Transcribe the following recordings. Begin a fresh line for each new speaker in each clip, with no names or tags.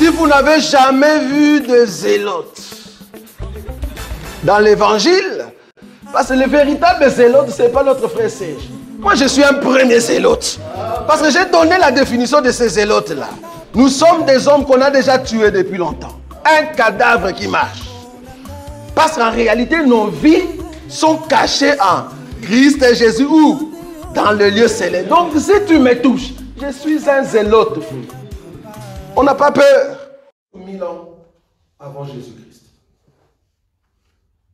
Si vous n'avez jamais vu de zélotes dans l'évangile, parce que le véritable zélote, ce n'est pas notre frère Serge. Moi, je suis un premier zélote. Parce que j'ai donné la définition de ces zélotes-là. Nous sommes des hommes qu'on a déjà tués depuis longtemps. Un cadavre qui marche. Parce qu'en réalité, nos vies sont cachées en Christ et Jésus ou dans le lieu céleste. Donc, si tu me touches, je suis un zélote. On n'a pas peur. 1000 ans avant Jésus-Christ.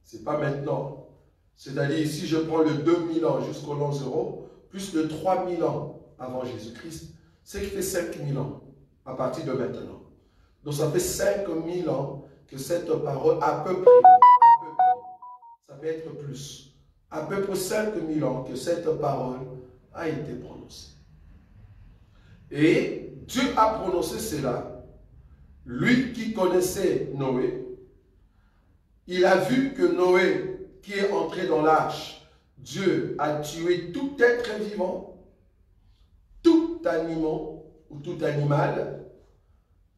Ce n'est pas maintenant. C'est-à-dire, si je prends le 2000 ans jusqu'au l'an 0, plus le 3000 ans avant Jésus-Christ, c'est qui fait 5000 ans à partir de maintenant. Donc, ça fait 5000 ans que cette parole, à peu près, ça peut être plus, à peu près 5000 ans que cette parole a été prononcée. Et Dieu a prononcé cela. Lui qui connaissait Noé, il a vu que Noé, qui est entré dans l'arche, Dieu a tué tout être vivant, tout animal ou tout animal,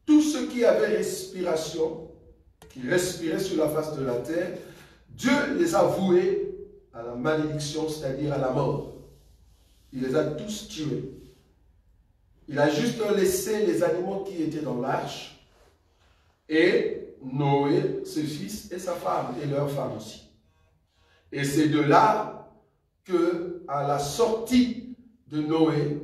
tout ce qui avait respiration, qui respirait sur la face de la terre. Dieu les a voués à la malédiction, c'est-à-dire à la mort. Il les a tous tués. Il a juste laissé les animaux qui étaient dans l'arche et Noé, ses fils et sa femme, et leur femme aussi. Et c'est de là que, à la sortie de Noé,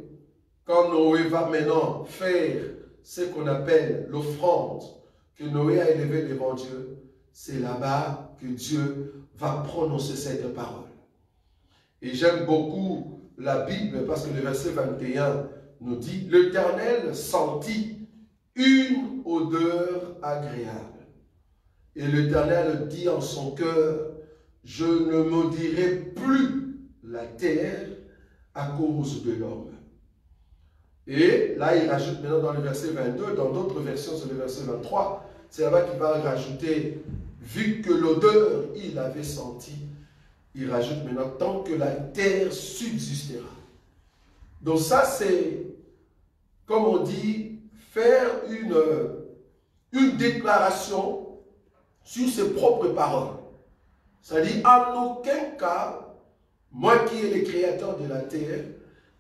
quand Noé va maintenant faire ce qu'on appelle l'offrande que Noé a élevée devant Dieu, c'est là-bas que Dieu va prononcer cette parole. Et j'aime beaucoup la Bible parce que le verset 21 nous dit « L'Éternel sentit une odeur agréable. Et l'Éternel dit en son cœur, je ne maudirai plus la terre à cause de l'homme. » Et là, il rajoute maintenant dans le verset 22, dans d'autres versions, c'est le verset 23, c'est là-bas qu'il va rajouter, vu que l'odeur, il avait senti, il rajoute maintenant, tant que la terre subsistera. Donc ça, c'est, comme on dit, faire une déclaration sur ses propres paroles. C'est-à-dire, en aucun cas, moi qui est le créateur de la terre,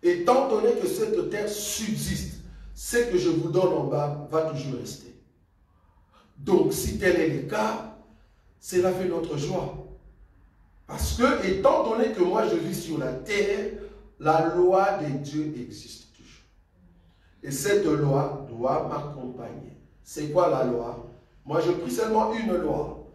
étant donné que cette terre subsiste, ce que je vous donne en bas va toujours rester. Donc, si tel est le cas, cela fait notre joie. Parce que, étant donné que moi je vis sur la terre, la loi de Dieu existe toujours. Et cette loi doit m'accompagner. C'est quoi la loi? Moi, je prie seulement une loi.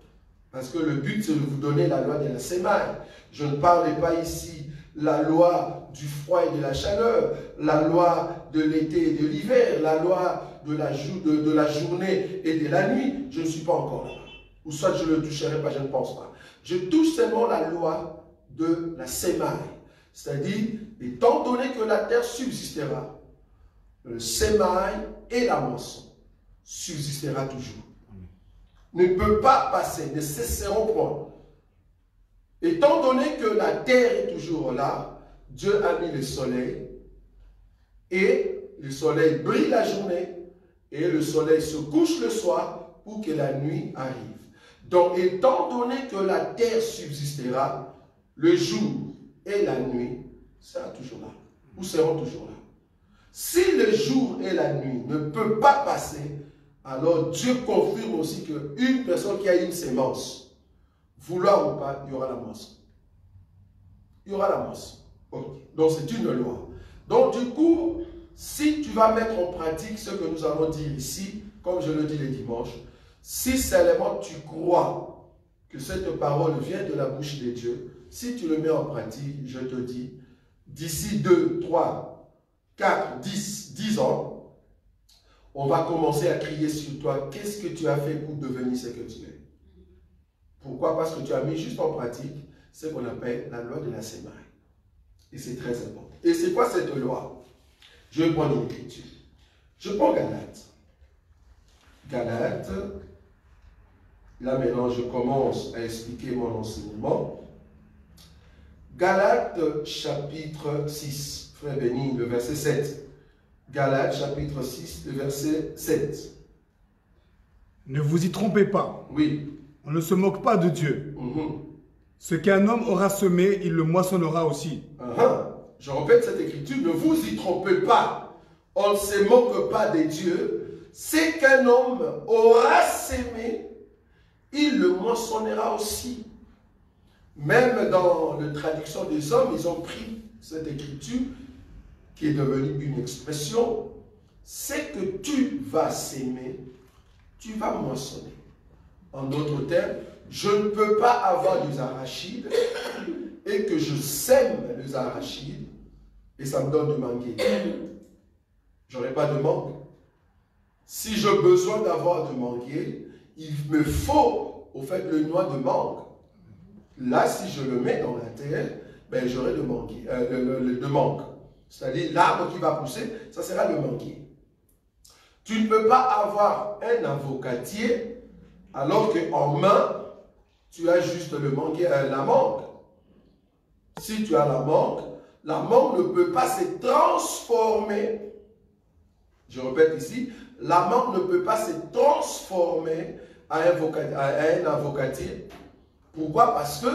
Parce que le but, c'est de vous donner la loi de la semaine. Je ne parle pas ici la loi du froid et de la chaleur, la loi de l'été et de l'hiver, la loi de la journée et de la nuit. Je ne suis pas encore là. Ou soit je ne le toucherai pas, je ne pense pas. Je touche seulement la loi de la semaine. C'est-à-dire, étant donné que la terre subsistera, le sémail et la moisson subsistera toujours. Ne peut pas passer, ne cesseront point. Étant donné que la terre est toujours là, Dieu a mis le soleil, et le soleil brille la journée, et le soleil se couche le soir pour que la nuit arrive. Donc, étant donné que la terre subsistera, le jour et la nuit sera toujours là, ou seront toujours là. Si le jour et la nuit ne peuvent pas passer, alors Dieu confirme aussi qu'une personne qui a une sémence, vouloir ou pas, il y aura la moisson. Il y aura la moisson. Okay. Donc c'est une loi. Donc du coup, si tu vas mettre en pratique ce que nous allons dire ici, comme je le dis les dimanches, si seulement tu crois que cette parole vient de la bouche de Dieu, si tu le mets en pratique, je te dis, d'ici 2, 3, 4, 10 ans, on va commencer à crier sur toi, qu'est-ce que tu as fait pour devenir ce que tu es? Pourquoi? Parce que tu as mis juste en pratique ce qu'on appelle la loi de la semaine. Et c'est très important. Et c'est quoi cette loi? Je vais prendre une écriture. Je prends Galates. Galates, là maintenant je commence à expliquer mon enseignement. Galates chapitre 6, frère béni, le verset 7. Galates chapitre 6, le verset 7.
Ne vous y trompez pas.
Oui.
On ne se moque pas de Dieu. Ce qu'un homme aura semé, il le moissonnera aussi.
Je répète cette écriture, ne vous y trompez pas. On ne se moque pas de Dieu. Ce qu'un homme aura semé, il le moissonnera aussi. Même dans la traduction des hommes, ils ont pris cette écriture qui est devenue une expression. C'est que tu vas s'aimer, tu vas moissonner. En d'autres termes, je ne peux pas avoir des arachides et que je sème les arachides et ça me donne du manguier. J'aurai pas de mangue. Si j'ai besoin d'avoir de manguier, il me faut au fait le noix de mangue. Là, si je le mets dans la terre, ben, j'aurai de manguier, de mangue. C'est-à-dire l'arbre qui va pousser, ça sera le manguier. Tu ne peux pas avoir un avocatier alors qu'en main, tu as juste le manguier, la mangue. Si tu as la mangue ne peut pas se transformer. Je répète ici, la mangue ne peut pas se transformer à un avocatier. Pourquoi? Parce que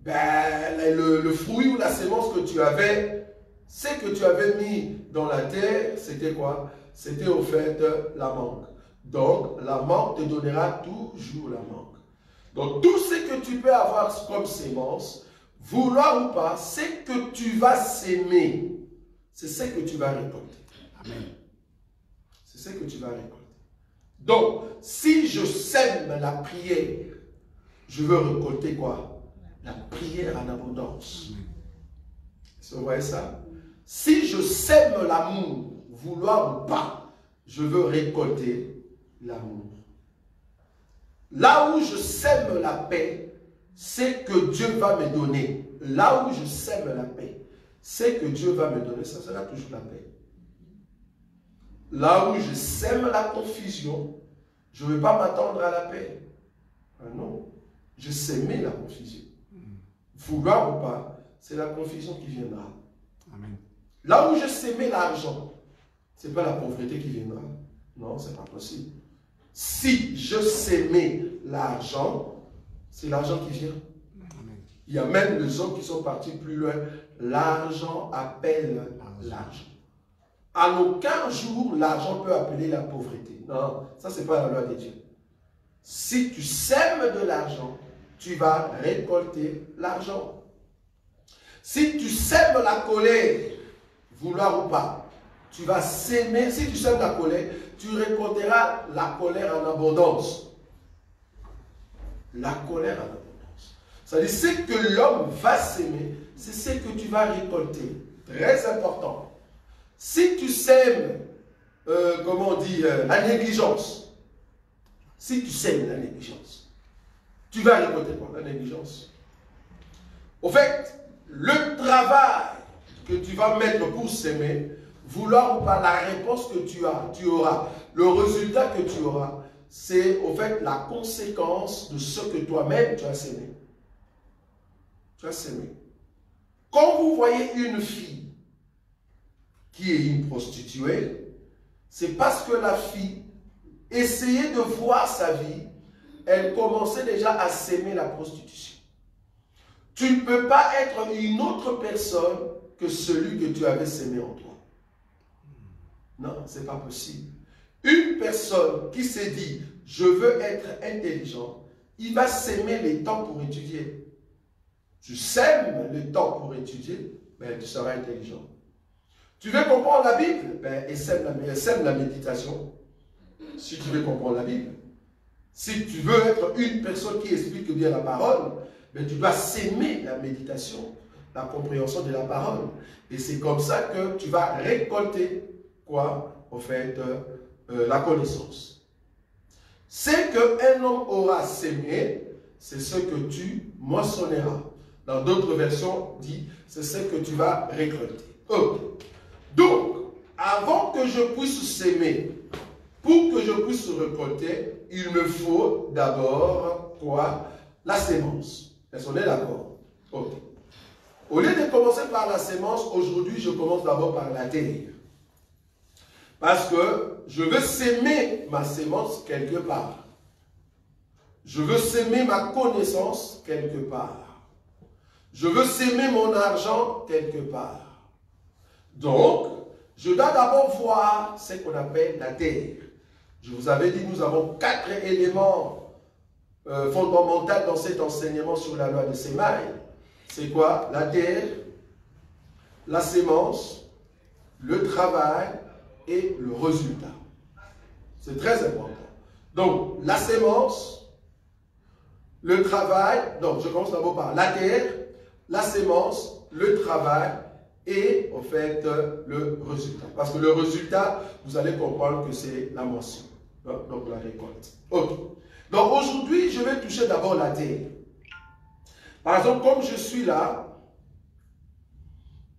ben, le fruit ou la sémence que tu avais, ce que tu avais mis dans la terre, c'était quoi? C'était au fait la mangue. Donc, la mangue te donnera toujours la mangue. Donc, tout ce que tu peux avoir comme sémence, vouloir ou pas, c'est que tu vas s'aimer. C'est ce que tu vas récolter. Amen. C'est ce que tu vas récolter. Donc, si je sème la prière, je veux récolter quoi? La prière en abondance. Vous voyez ça? Si je sème l'amour, vouloir ou pas, je veux récolter l'amour. Là où je sème la paix, c'est que Dieu va me donner. Là où je sème la paix, c'est que Dieu va me donner. Ça sera toujours la paix. Là où je sème la confusion, je ne vais pas m'attendre à la paix. Ah non, je sème la confusion. Vouloir ou pas, c'est la confusion qui viendra. Amen. Là où je sème l'argent, ce n'est pas la pauvreté qui viendra. Non, ce n'est pas possible. Si je sème l'argent, c'est l'argent qui vient. Amen. Il y a même des hommes qui sont partis plus loin. L'argent appelle l'argent. En aucun jour, l'argent peut appeler la pauvreté. Non, ça, ce n'est pas la loi de Dieu. Si tu sèmes de l'argent, tu vas récolter l'argent. Si tu sèmes la colère, vouloir ou pas, tu vas s'aimer. Si tu sèmes la colère, tu récolteras la colère en abondance. La colère en abondance. C'est-à-dire, ce que l'homme va s'aimer, c'est ce que tu vas récolter. Très important. Si tu sèmes, comment on dit, la négligence, si tu sèmes la négligence, tu vas récolter quoi? La négligence. Au fait, le travail que tu vas mettre pour s'aimer, vouloir ou pas, la réponse que tu auras, le résultat que tu auras, c'est au fait la conséquence de ce que toi-même tu as sémé. Tu as sémé. Quand vous voyez une fille qui est une prostituée, c'est parce que la fille essayait de voir sa vie, elle commençait déjà à s'aimer la prostitution. Tu ne peux pas être une autre personne que celui que tu avais sémé en toi. Non, ce n'est pas possible. Une personne qui s'est dit, je veux être intelligent, il va s'aimer les temps pour étudier. Tu sèmes le temps pour étudier, ben, tu seras intelligent. Tu veux comprendre la Bible, ben, sème la méditation. Si tu veux comprendre la Bible. Si tu veux être une personne qui explique bien la parole, ben, tu dois s'aimer la méditation, la compréhension de la parole. Et c'est comme ça que tu vas récolter quoi? En fait, la connaissance. Ce qu'un homme aura sémé, c'est ce que tu moissonneras. Dans d'autres versions, dit, c'est ce que tu vas récolter. Okay. Donc, avant que je puisse s'aimer, pour que je puisse récolter, il me faut d'abord quoi? La sémence. Est-ce qu'on est d'accord? Ok. Au lieu de commencer par la sémence, aujourd'hui, je commence d'abord par la terre. Parce que je veux s'aimer ma sémence quelque part. Je veux s'aimer ma connaissance quelque part. Je veux s'aimer mon argent quelque part. Donc, je dois d'abord voir ce qu'on appelle la terre. Je vous avais dit, nous avons 4 éléments fondamentaux dans cet enseignement sur la loi de Sémaï. C'est quoi? La terre, la sémence, le travail et le résultat. C'est très important. Donc, la sémence, le travail, donc je commence d'abord par la terre, la sémence, le travail et, en fait, le résultat. Parce que le résultat, vous allez comprendre que c'est la moisson, donc la récolte. Ok. Donc, aujourd'hui, je vais toucher d'abord la terre. Par exemple, comme je suis là,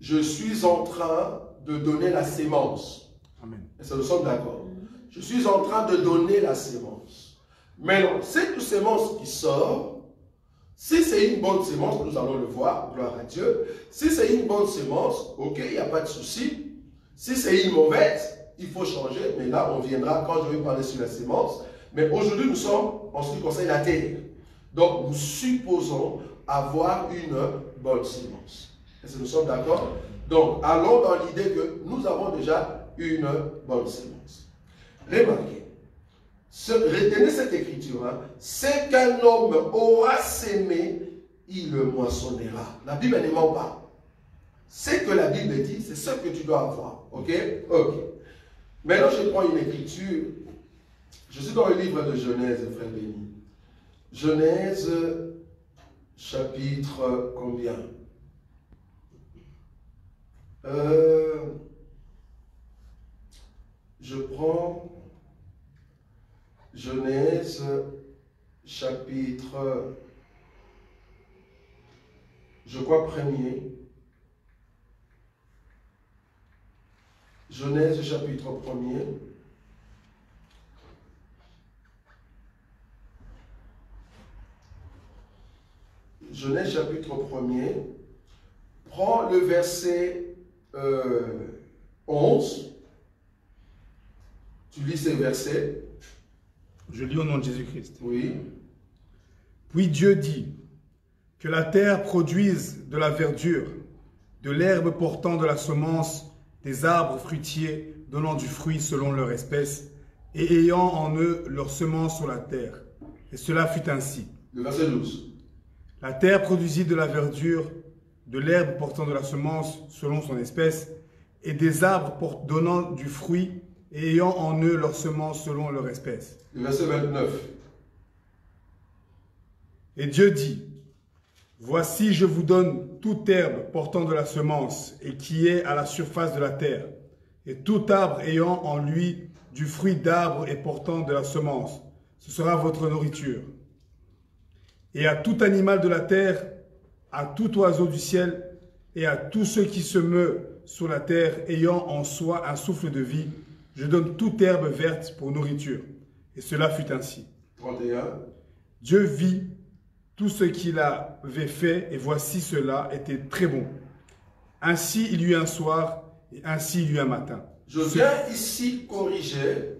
je suis en train de donner la sémence.
Amen.
Et ça, nous sommes d'accord. Je suis en train de donner la sémence. Maintenant, cette sémence qui sort, si c'est une bonne sémence, nous allons le voir, gloire à Dieu. Si c'est une bonne sémence, ok, il n'y a pas de souci. Si c'est une mauvaise, il faut changer. Mais là, on viendra quand je vais parler sur la sémence. Mais aujourd'hui, nous sommes en ce qui concerne la terre. Donc, nous supposons avoir une bonne sémence. Est-ce que nous sommes d'accord? Donc, allons dans l'idée que nous avons déjà une bonne sémence. Remarquez, retenez cette écriture, hein. C'est qu'un homme aura sémé, il le moissonnera. La Bible ne ment pas. Ce que la Bible dit, c'est ce que tu dois avoir. Ok? Ok. Maintenant, je prends une écriture. Je suis dans le livre de Genèse, frère béni. Genèse, chapitre combien? Je prends Genèse, chapitre, je crois, premier. Genèse, chapitre premier. Genèse, chapitre 1er. Prends le verset 11. Tu lis ces versets.
Je lis au nom de Jésus-Christ.
Oui.
Puis Dieu dit que la terre produise de la verdure, de l'herbe portant de la semence, des arbres fruitiers donnant du fruit selon leur espèce, et ayant en eux leur semence sur la terre. Et cela fut ainsi.
Le verset 12.
La terre produisit de la verdure, de l'herbe portant de la semence selon son espèce, et des arbres donnant du fruit, et ayant en eux leur semence selon leur espèce.
Le verset 29.
Et Dieu dit, voici je vous donne toute herbe portant de la semence et qui est à la surface de la terre, et tout arbre ayant en lui du fruit d'arbre et portant de la semence. Ce sera votre nourriture. Et à tout animal de la terre, à tout oiseau du ciel, et à tous ceux qui se meuvent sur la terre, ayant en soi un souffle de vie, je donne toute herbe verte pour nourriture. Et cela fut ainsi.
31.
Dieu vit tout ce qu'il avait fait, et voici cela était très bon. Ainsi il y eut un soir, et ainsi il y eut un matin.
Je viens ici corriger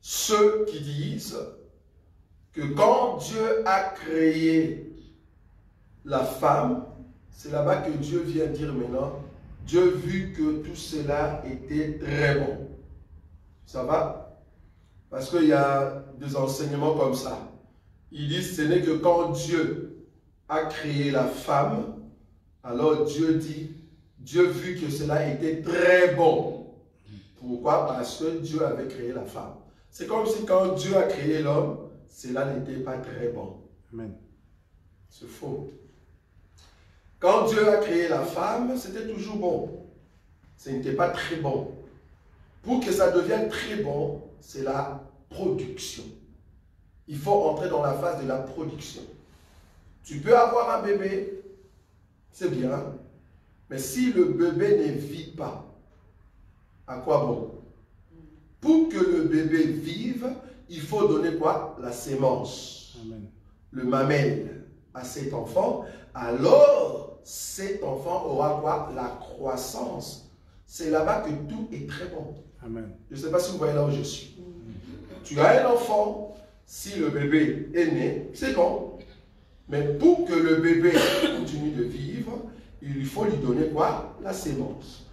ceux qui disent que quand Dieu a créé la femme, c'est là-bas que Dieu vient dire maintenant, Dieu vu que tout cela était très bon. Ça va? Parce qu'il y a des enseignements comme ça. Ils disent ce n'est que quand Dieu a créé la femme, alors Dieu dit, Dieu vu que cela était très bon. Pourquoi? Parce que Dieu avait créé la femme. C'est comme si quand Dieu a créé l'homme, cela n'était pas très bon.
Amen.
C'est faux. Quand Dieu a créé la femme, c'était toujours bon. Ce n'était pas très bon. Pour que ça devienne très bon, c'est la production. Il faut entrer dans la phase de la production. Tu peux avoir un bébé, c'est bien, mais si le bébé ne vit pas, à quoi bon? Pour que le bébé vive, il faut donner quoi? La sémence.
Amen.
Le mamelle à cet enfant, alors cet enfant aura quoi? La croissance. C'est là-bas que tout est très bon.
Amen.
Je ne sais pas si vous voyez là où je suis. Tu as un enfant, Si le bébé est né, c'est bon. Mais pour que le bébé continue de vivre, il faut lui donner quoi? La sémence.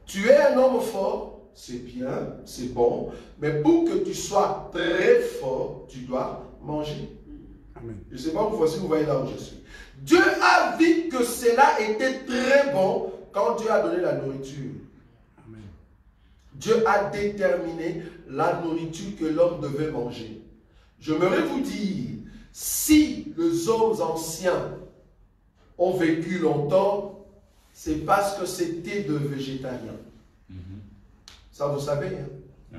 Tu es un homme fort, c'est bien, c'est bon, mais pour que tu sois très fort, tu dois manger.
Amen.
Je ne sais pas si vous voyez là où je suis. Dieu a vu que cela était très bon quand Dieu a donné la nourriture.
Amen.
Dieu a déterminé la nourriture que l'homme devait manger. J'aimerais vous dire, si les hommes anciens ont vécu longtemps, c'est parce que c'était de végétariens. Ça vous savez, hein?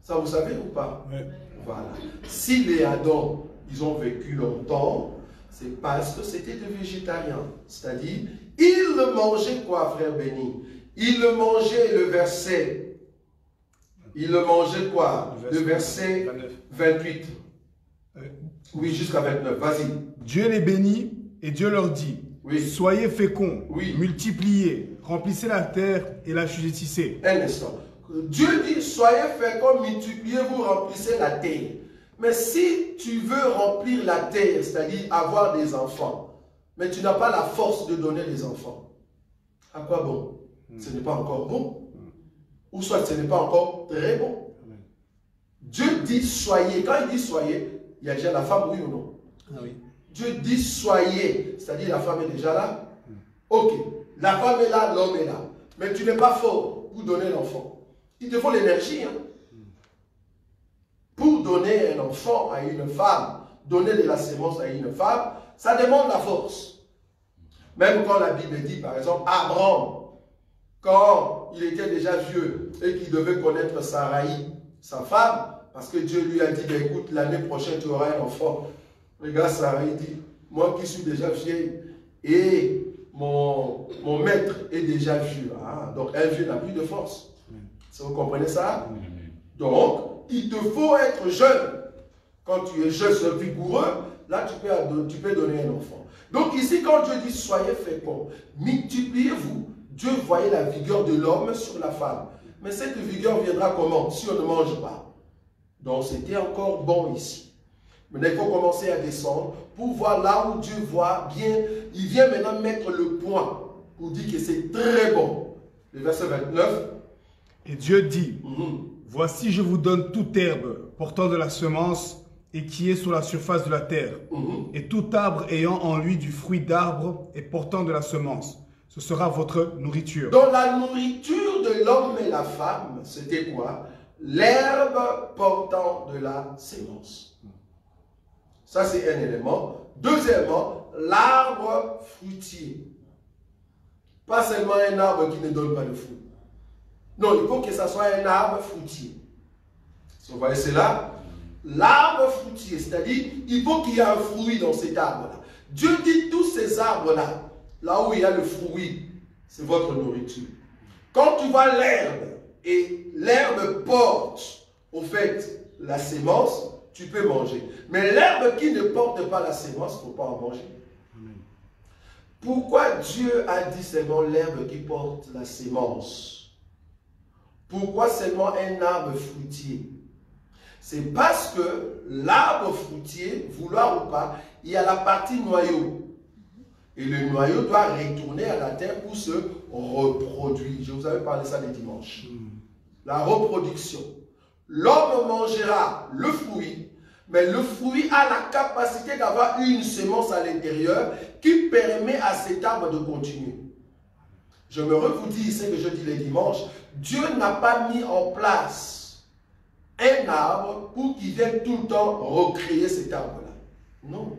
Ça vous savez ou pas?
Oui.
Voilà. Si les Adam, ils ont vécu longtemps, c'est parce que c'était des végétariens. C'est-à-dire, ils mangeaient quoi, frère béni? Ils mangeaient le verset. Ils mangeaient quoi? Le verset 28. Oui, jusqu'à 29. Vas-y.
Dieu les bénit et Dieu leur dit,
oui.
Soyez féconds,
oui.
Multipliez, remplissez la terre et la justifissez.
Un instant. Dieu dit, soyez féconds, multipliez-vous, remplissez la terre. Mais si tu veux remplir la terre, c'est-à-dire avoir des enfants, mais tu n'as pas la force de donner des enfants, à quoi bon? Ce n'est pas encore bon. Ou soit ce n'est pas encore très bon. Dieu dit soyez. Quand il dit soyez, il y a déjà la femme, oui ou non?
Ah oui.
Dieu dit soyez, c'est-à-dire la femme est déjà là. Ok, la femme est là, l'homme est là. Mais tu n'es pas fort pour donner l'enfant. Il te faut l'énergie. Hein? Pour donner un enfant à une femme, donner de la sémence à une femme, ça demande la force. Même quand la Bible dit, par exemple, Abraham, quand il était déjà vieux et qu'il devait connaître Sarai, sa femme, parce que Dieu lui a dit, écoute, l'année prochaine tu auras un enfant. Regarde, Sarai dit, moi qui suis déjà vieille et mon maître est déjà vieux. Ah, donc un vieux n'a plus de force. Si vous comprenez ça? Donc, il te faut être jeune. Quand tu es jeune, vigoureux, là tu peux donner un enfant. Donc ici, quand Dieu dit soyez féconds, multipliez-vous, Dieu voyait la vigueur de l'homme sur la femme. Mais cette vigueur viendra comment? Si on ne mange pas. Donc c'était encore bon ici. Maintenant, il faut commencer à descendre pour voir là où Dieu voit bien. Il vient maintenant mettre le point pour dire que c'est très bon. Le verset 29.
Et Dieu dit, Voici, je vous donne toute herbe portant de la semence et qui est sur la surface de la terre, et tout arbre ayant en lui du fruit d'arbre et portant de la semence. Ce sera votre nourriture.
Donc la nourriture de l'homme et la femme, c'était quoi? L'herbe portant de la sémence. Ça, c'est un élément. Deuxièmement, l'arbre fruitier. Pas seulement un arbre qui ne donne pas de fruits. Non, il faut que ça soit un arbre fruitier. Si vous voyez cela, l'arbre fruitier, c'est-à-dire, il faut qu'il y ait un fruit dans cet arbre-là. Dieu dit tous ces arbres-là, là où il y a le fruit, c'est votre nourriture. Quand tu vois l'herbe, et l'herbe porte, au fait, la sémence, tu peux manger. Mais l'herbe qui ne porte pas la sémence, il ne faut pas en manger. Amen. Pourquoi Dieu a dit seulement l'herbe qui porte la sémence? Pourquoi seulement un arbre fruitier? C'est parce que l'arbre fruitier, vouloir ou pas, il y a la partie noyau. Et le noyau doit retourner à la terre pour se reproduire. Je vous avais parlé ça les dimanches. La reproduction. L'homme mangera le fruit, mais le fruit a la capacité d'avoir une semence à l'intérieur qui permet à cet arbre de continuer. J'aimerais vous dire ce que je dis les dimanches. Dieu n'a pas mis en place un arbre pour qu'il vienne tout le temps recréer cet arbre-là. Non.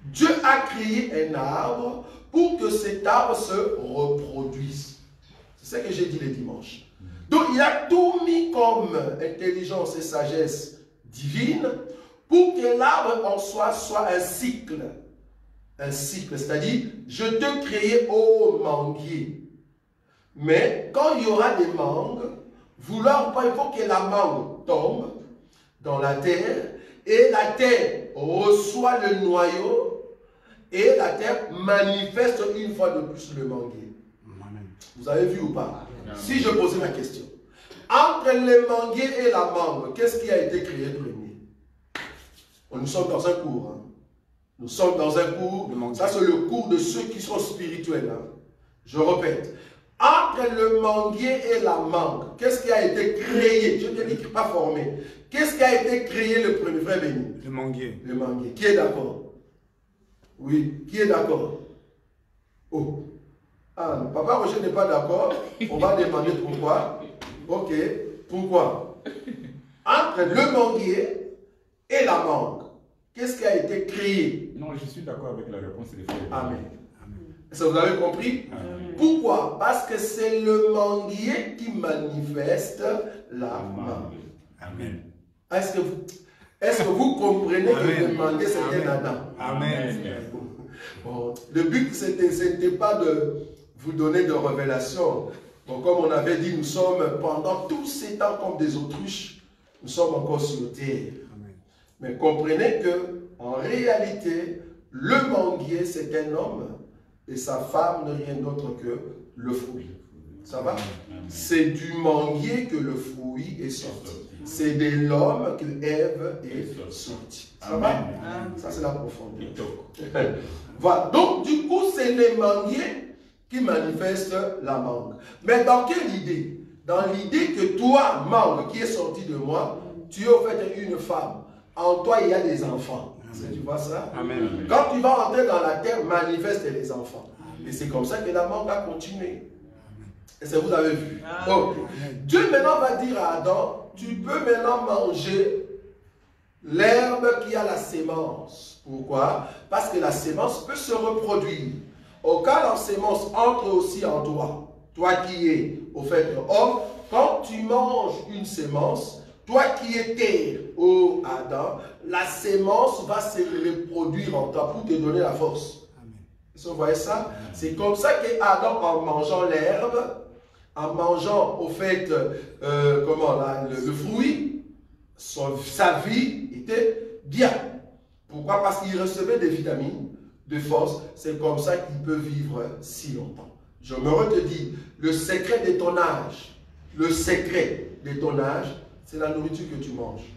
Dieu a créé un arbre pour que cet arbre se reproduise. C'est ce que j'ai dit les dimanches. Donc il a tout mis comme intelligence et sagesse divine pour que l'arbre en soi soit un cycle. Un cycle, c'est-à-dire, je te crée au manguier. Mais quand il y aura des mangues, vouloir ou pas, il faut que la mangue tombe dans la terre et la terre reçoit le noyau et la terre manifeste une fois de plus le manguier. Amen. Vous avez vu ou pas? Amen. Si je posais la question, entre le manguier et la mangue, qu'est-ce qui a été créé premier? Nous sommes dans un cours. Hein. Nous sommes dans un cours. Ça, c'est le cours de ceux qui sont spirituels. Hein. Je répète. Entre le manguier et la mangue, qu'est-ce qui a été créé? Je ne dis pas formé. Qu'est-ce qui a été créé le premier, frère béni?
Le manguier.
Le manguier. Qui est d'accord? Oui. Qui est d'accord? Oh. Ah, Papa Roger n'est pas d'accord. On va demander pourquoi. Ok. Pourquoi? Entre le manguier et la mangue, qu'est-ce qui a été créé?
Non, je suis d'accord avec la réponse des frères.
Amen. Est-ce que vous avez compris?
Amen.
Pourquoi? Parce que c'est le manguier qui manifeste la mangue.
Amen.
Est-ce que vous comprenez que le manguier c'était Adam?
Amen.
Bon, le but c'était pas de vous donner de révélations. Bon, comme on avait dit, nous sommes pendant tous ces temps comme des autruches, nous sommes encore sur terre.
Amen.
Mais comprenez que en réalité, le manguier c'est un homme et sa femme n'est rien d'autre que le fruit. Ça va? C'est du manguier que le fruit est sorti. C'est de l'homme que Ève est sortie. Ça va? Ça c'est la profondeur. Voilà. Donc du coup, c'est les manguiers qui manifestent la mangue. Mais dans quelle idée? Dans l'idée que toi, mangue qui est sorti de moi, tu es au fait une femme. En toi, il y a des enfants. Tu vois ça?
Amen.
Quand tu vas entrer dans la terre, manifeste les enfants. Et c'est comme ça que la mangue a continué. Et ça, vous avez vu. Oh. Dieu maintenant va dire à Adam, tu peux maintenant manger l'herbe qui a la sémence. Pourquoi? Parce que la sémence peut se reproduire. Au cas la sémence entre aussi en toi, toi qui es au fait homme, quand tu manges une sémence, toi qui es terre, ô Adam, la sémence va se reproduire en toi pour te donner la force. Est-ce que vous voyez ça? C'est comme ça qu'Adam, en mangeant l'herbe, en mangeant au fait le fruit, sa vie était bien. Pourquoi? Parce qu'il recevait des vitamines, de force. C'est comme ça qu'il peut vivre si longtemps. Je me te dis, le secret de ton âge, c'est la nourriture que tu manges.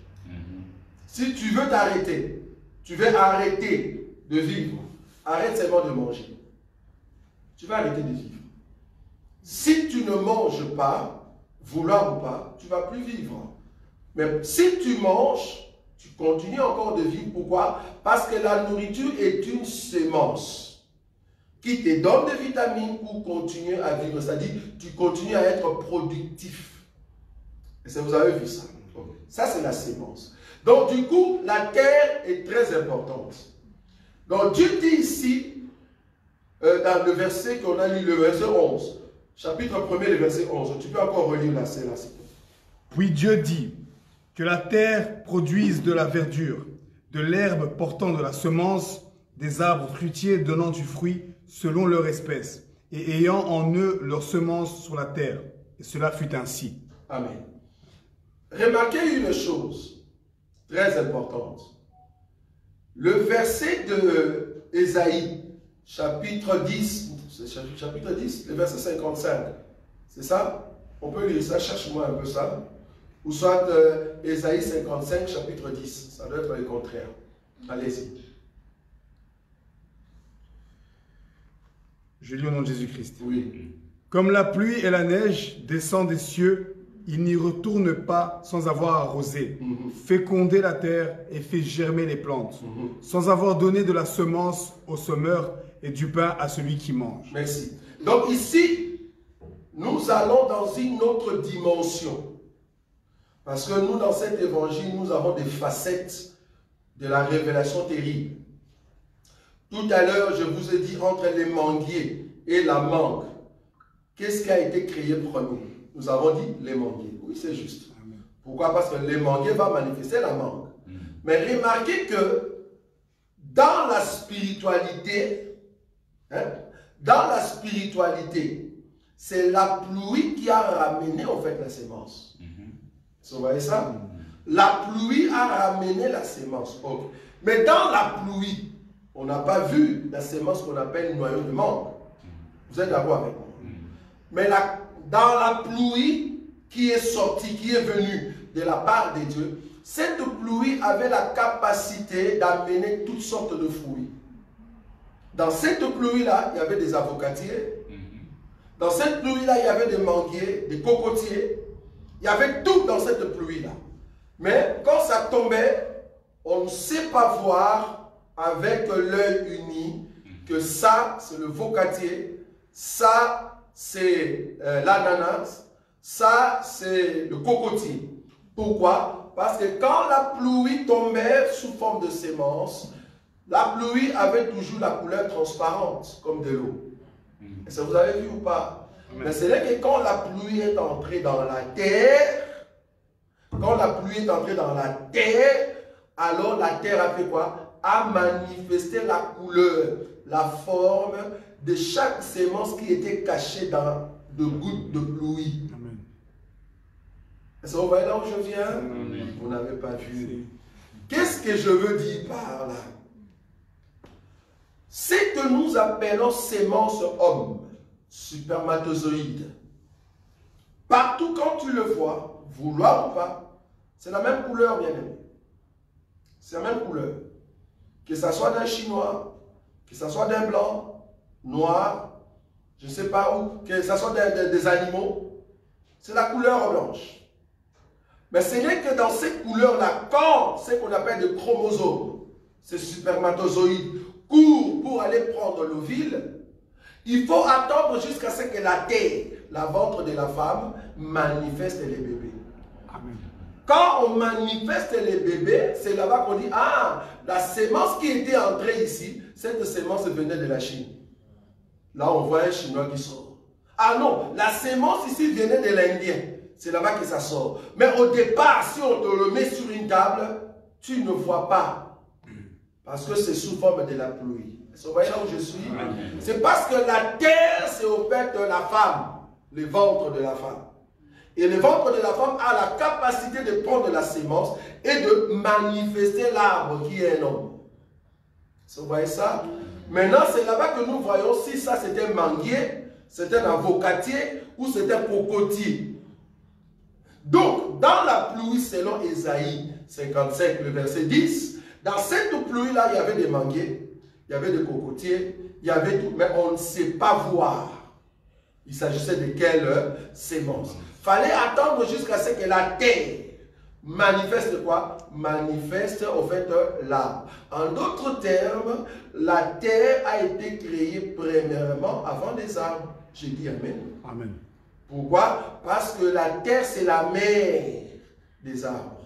Si tu veux t'arrêter, tu veux arrêter de vivre, arrête seulement de manger. Tu vas arrêter de vivre. Si tu ne manges pas, vouloir ou pas, tu ne vas plus vivre. Mais si tu manges, tu continues encore de vivre. Pourquoi? Parce que la nourriture est une sémence qui te donne des vitamines pour continuer à vivre. C'est-à-dire, tu continues à être productif. Et ça, vous avez vu ça. Ça, c'est la sémence. Donc, du coup, la terre est très importante. Donc, Dieu dit ici, dans le verset qu'on a lu, le verset 11, chapitre 1er, le verset 11. Tu peux encore relire là, c'est là.
Puis Dieu dit que la terre produise de la verdure, de l'herbe portant de la semence, des arbres fruitiers donnant du fruit selon leur espèce, et ayant en eux leur semence sur la terre. Et cela fut ainsi.
Amen. Remarquez une chose très importante. Le verset de Ésaïe, chapitre 10, chapitre 10, le verset 55. C'est ça? On peut lire ça, cherche-moi un peu ça. Ou soit Ésaïe 55, chapitre 10. Ça doit être le contraire. Allez-y.
Je lis au nom de Jésus-Christ.
Oui.
Comme la pluie et la neige descendent des cieux, il n'y retourne pas sans avoir arrosé, fécondé la terre et fait germer les plantes, sans avoir donné de la semence au semeur et du pain à celui qui mange.
Merci. Donc ici, nous allons dans une autre dimension. Parce que nous, dans cet évangile, nous avons des facettes de la révélation terrible. Tout à l'heure, je vous ai dit entre les manguiers et la mangue, qu'est-ce qui a été créé premier? Nous avons dit les manguiers. Oui, c'est juste. Amen. Pourquoi? Parce que les manguiers vont manifester la mangue. Mais remarquez que dans la spiritualité, c'est la pluie qui a ramené en fait la sémence. Vous voyez ça? La pluie a ramené la sémence. Okay. Mais dans la pluie, on n'a pas vu la sémence qu'on appelle noyau de mangue. Vous êtes d'accord avec moi? Mais dans la pluie qui est sortie, qui est venue de la part de Dieu, cette pluie avait la capacité d'amener toutes sortes de fruits. Dans cette pluie-là, il y avait des avocatiers. Dans cette pluie-là, il y avait des manguiers, des cocotiers. Il y avait tout dans cette pluie-là. Mais quand ça tombait, on ne sait pas voir avec l'œil uni que ça, c'est le vocatier, ça, c'est l'ananas, ça, c'est le cocotier. Pourquoi? Parce que quand la pluie tombait sous forme de sémence, la pluie avait toujours la couleur transparente, comme de l'eau. Et ça, vous avez vu ou pas? Mais c'est là que quand la pluie est entrée dans la terre, quand la pluie est entrée dans la terre, alors la terre a fait quoi? A manifesté la couleur, la forme de chaque sémence qui était cachée dans de gouttes de pluie.
Amen.
Est-ce que vous voyez là où je viens?
Amen.
Vous n'avez pas vu. Qu'est-ce que je veux dire par là? C'est que nous appelons sémence homme, spermatozoïde. Partout quand tu le vois, vouloir ou pas, c'est la même couleur, bien aimé. C'est la même couleur. Que ça soit d'un chinois, que ça soit d'un blanc, noir, je ne sais pas où, que ça soit des animaux, c'est la couleur blanche. Mais ce n'est que dans cette couleur-là, quand ce qu'on appelle des chromosomes, ces spermatozoïdes, courent pour aller prendre l'ovule, il faut attendre jusqu'à ce que la terre, la ventre de la femme, manifeste les bébés.
Amen.
Quand on manifeste les bébés, c'est là-bas qu'on dit, ah, la sémence qui était entrée ici, cette sémence venait de la Chine. Là, on voit un Chinois qui sort. Ah non, la sémence ici venait de l'Indien. C'est là-bas que ça sort. Mais au départ, si on te le met sur une table, tu ne vois pas. Parce que c'est sous forme de la pluie. Vous voyez là où je suis? C'est parce que la terre, c'est au fait de la femme. Le ventre de la femme. Et le ventre de la femme a la capacité de prendre la sémence et de manifester l'arbre qui est un homme. Vous voyez ça? Maintenant, c'est là-bas que nous voyons si ça c'était un manguier, c'était un avocatier ou c'était un cocotier. Donc, dans la pluie, selon Ésaïe 55, le verset 10, dans cette pluie-là, il y avait des manguiers, il y avait des cocotiers, il y avait tout, mais on ne sait pas voir. Il s'agissait de quelle sémence. Il fallait attendre jusqu'à ce que la terre manifeste quoi? Manifeste au fait l'arbre. En d'autres termes, la terre a été créée premièrement avant les arbres. J'ai dit Amen.
Amen.
Pourquoi? Parce que la terre, c'est la mère des arbres.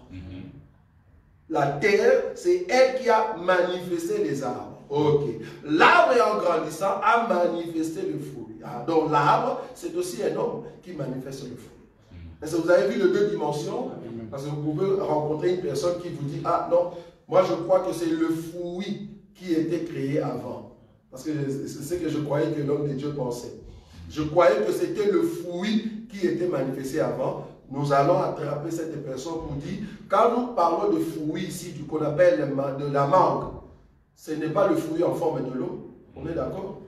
La terre, c'est elle qui a manifesté les arbres. Ok. L'arbre, en grandissant, a manifesté le fruit. Donc l'arbre, c'est aussi un homme qui manifeste le fruit. Est-ce que vous avez vu les deux dimensions? Parce que vous pouvez rencontrer une personne qui vous dit, ah non, moi je crois que c'est le fruit qui était créé avant. Parce que c'est ce que je croyais que l'homme de Dieu pensait. Je croyais que c'était le fruit qui était manifesté avant. Nous allons attraper cette personne pour dire, quand nous parlons de fruit ici, du qu'on appelle de la mangue, ce n'est pas le fruit en forme de l'eau. On est d'accord?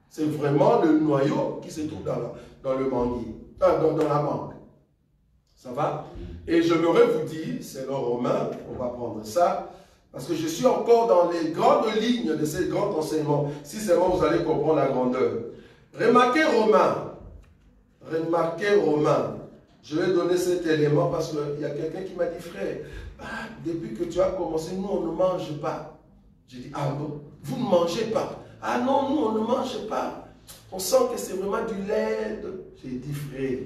C'est vraiment le noyau qui se trouve dans le manguier, dans la mangue. Ça va? Et j'aimerais vous dire, selon Romain, on va prendre ça, parce que je suis encore dans les grandes lignes de ces grands enseignements, si seulement vous allez comprendre la grandeur. Remarquez Romain, je vais donner cet élément parce qu'il y a quelqu'un qui m'a dit, frère, depuis que tu as commencé, nous on ne mange pas. J'ai dit, ah bon, vous ne mangez pas? Ah non, nous on ne mange pas. On sent que c'est vraiment du lait. J'ai dit, frère,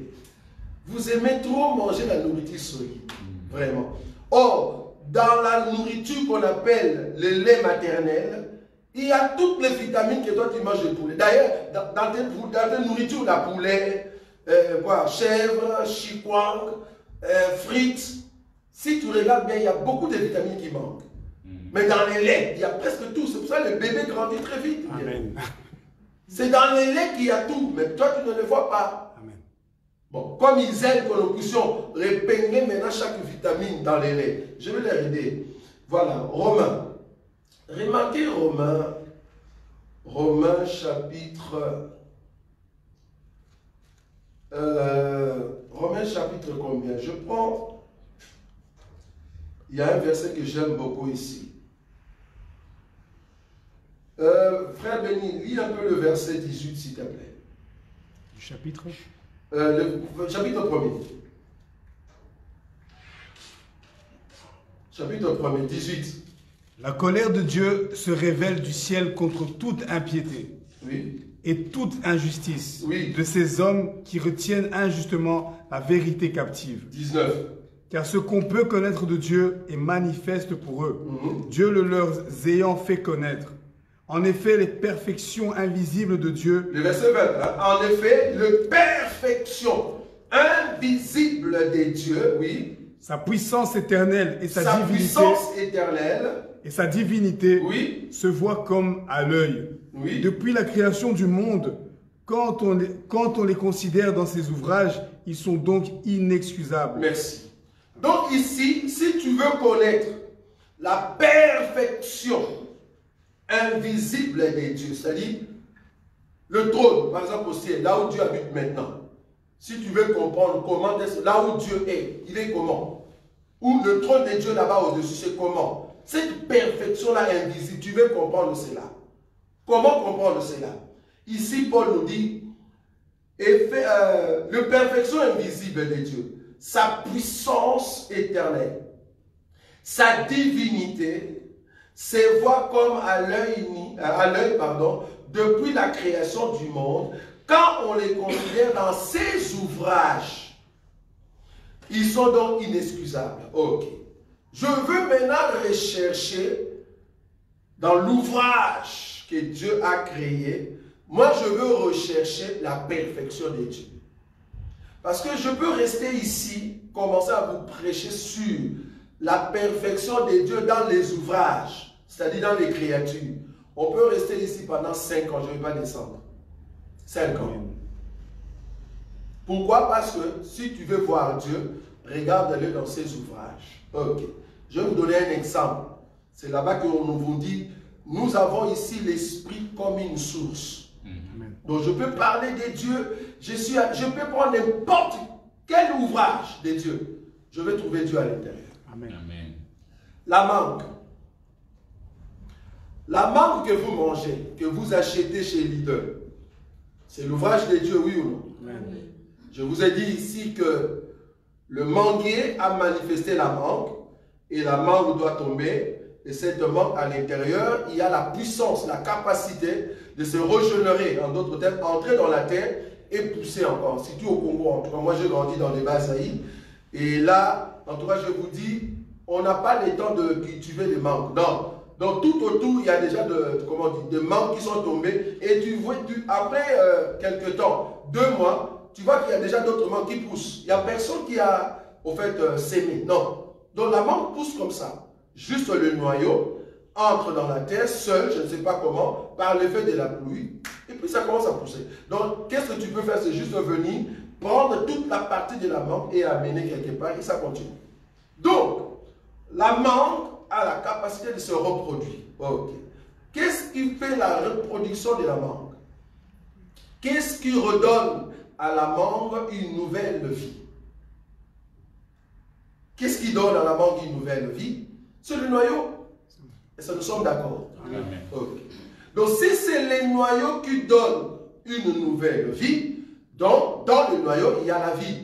vous aimez trop manger la nourriture solide, vraiment. Or, dans la nourriture qu'on appelle le lait maternel, il y a toutes les vitamines que toi tu manges de poulet. D'ailleurs, dans tes nourritures, la poulet, chèvre, chikwang, frites, si tu regardes bien, il y a beaucoup de vitamines qui manquent. Mais dans les laits, il y a presque tout. C'est pour ça que le bébé grandit très vite. C'est dans les laits qu'il y a tout, mais toi tu ne le vois pas.
Amen.
Bon, comme ils aiment que nous puissions repeigner maintenant chaque vitamine dans les laits, je vais les aider. Voilà, Romains. Remarquez Romains chapitre... Romains chapitre combien? Je prends Il y a un verset que j'aime beaucoup ici. Frère Béni, lis un peu le verset 18, s'il te plaît.
Du chapitre
Le chapitre 1er. Chapitre 1er, 18.
La colère de Dieu se révèle du ciel contre toute impiété
Oui.
et toute injustice
Oui.
de ces hommes qui retiennent injustement la vérité captive.
19.
Car ce qu'on peut connaître de Dieu est manifeste pour eux,
Mhm.
Dieu le leur ayant fait connaître. En effet, les perfections invisibles de Dieu,
Le verset 20. Hein? En effet, le perfection invisible des dieux, oui,
sa puissance éternelle et
sa
divinité,
puissance éternelle,
et sa divinité
oui,
se voient comme à l'œil.
oui,
Depuis la création du monde, quand on les considère dans ses ouvrages, ils sont donc inexcusables.
merci. Donc ici, si tu veux connaître la perfection invisible des dieux, c'est-à-dire le trône, par exemple au ciel, là où Dieu habite maintenant, si tu veux comprendre comment, là où Dieu est, il est comment? Ou le trône de Dieu là-bas au-dessus, c'est comment? Cette perfection-là invisible, tu veux comprendre cela. Comment comprendre cela? Ici, Paul nous dit, le perfection invisible de Dieu, sa puissance éternelle, sa divinité, se voit comme à l'œil, depuis la création du monde, quand on les considère dans ses ouvrages. Ils sont donc inexcusables. Ok. Je veux maintenant rechercher dans l'ouvrage que Dieu a créé. Moi, je veux rechercher la perfection de Dieu. Parce que je peux rester ici, commencer à vous prêcher sur la perfection de Dieu dans les ouvrages, c'est-à-dire dans les créatures. On peut rester ici pendant 5 ans, je ne vais pas descendre. 5 ans. Pourquoi? Parce que si tu veux voir Dieu, regarde-le dans ses ouvrages. Ok. Je vais vous donner un exemple. C'est là-bas qu'on vous dit, nous avons ici l'esprit comme une source. Donc je peux parler de Dieu, je peux prendre n'importe quel ouvrage de Dieu. Je vais trouver Dieu à l'intérieur.
Amen.
Amen.
La mangue. La mangue que vous mangez, que vous achetez chez Lidl, c'est l'ouvrage de Dieu, oui ou non?
Amen.
Je vous ai dit ici que le manguier a manifesté la mangue et la mangue doit tomber. Et cette mangue à l'intérieur, il y a la puissance, la capacité de se régénérer, en d'autres termes, entrer dans la terre et pousser encore. Surtout au Congo, en tout cas, moi j'ai grandi dans les Basaïs. Et là, en tout cas, je vous dis, on n'a pas le temps de cultiver les mangues. Non. Donc tout autour, il y a déjà des mangues qui sont tombées. Et tu vois, après quelques temps, 2 mois, tu vois qu'il y a déjà d'autres mangues qui poussent. Il n'y a personne qui a, au fait, sémé. Non. Donc la mangue pousse comme ça. Juste le noyau entre dans la terre seul, je ne sais pas comment, par l'effet de la pluie, et puis ça commence à pousser. Donc, qu'est-ce que tu peux faire? C'est juste venir, prendre toute la partie de la mangue et amener quelque part, et ça continue. Donc, la mangue a la capacité de se reproduire. Ok. Qu'est-ce qui fait la reproduction de la mangue? Qu'est-ce qui redonne à la mangue une nouvelle vie? Qu'est-ce qui donne à la mangue une nouvelle vie? C'est le noyau. Et ça, nous sommes d'accord. Okay. Donc, si c'est les noyaux qui donnent une nouvelle vie, donc dans le noyau, il y a la vie.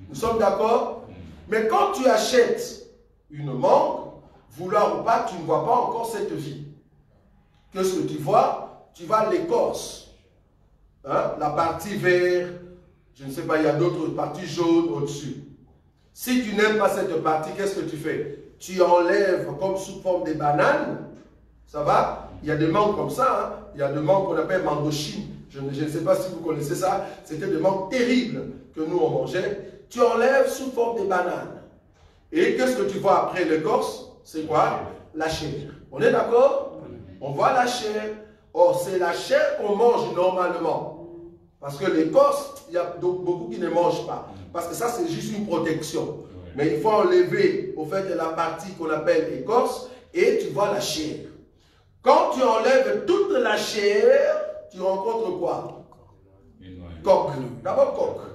Nous sommes d'accord? Mais quand tu achètes une mangue, vouloir ou pas, tu ne vois pas encore cette vie. Qu'est-ce que tu vois? Tu vois l'écorce. Hein? La partie verte, je ne sais pas, il y a d'autres parties jaunes au-dessus. Si tu n'aimes pas cette partie, qu'est-ce que tu fais? Tu enlèves comme sous forme des bananes, ça va? Il y a des mangues comme ça, hein? Il y a des mangues qu'on appelle mangochine. Je ne sais pas si vous connaissez ça, c'était des mangues terribles que nous on mangeait. Tu enlèves sous forme des bananes. Et qu'est-ce que tu vois après l'écorce? C'est quoi? La chair. On est d'accord? On voit la chair. Or, c'est la chair qu'on mange normalement. Parce que l'écorce, il y a beaucoup qui ne mangent pas. Parce que ça, c'est juste une protection. Mais il faut enlever, au fait, la partie qu'on appelle écorce, et tu vois la chair. Quand tu enlèves toute la chair, tu rencontres quoi? Coque. D'abord coque.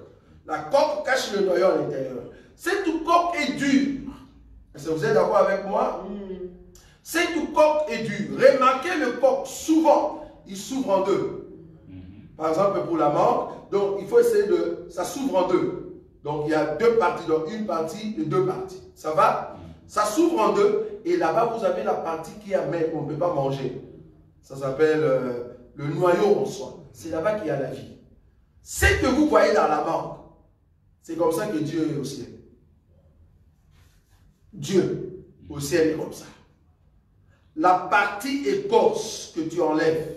La coque cache le noyau à l'intérieur. Cette coque est dure. Est-ce que vous êtes d'accord avec moi? C'est du coq est dur. Remarquez le coq, souvent, il s'ouvre en deux. Par exemple, pour la mangue, donc il faut essayer de... Ça s'ouvre en deux. Donc il y a deux parties, donc une partie et deux parties. Ça va? Ça s'ouvre en deux. Et là-bas, vous avez la partie qui est amère, qu'on ne peut pas manger. Ça s'appelle le noyau en soi. C'est là-bas qu'il y a la vie. Ce que vous voyez dans la mangue, c'est comme ça que Dieu est au ciel. Dieu au ciel est comme ça. La partie écorce que tu enlèves,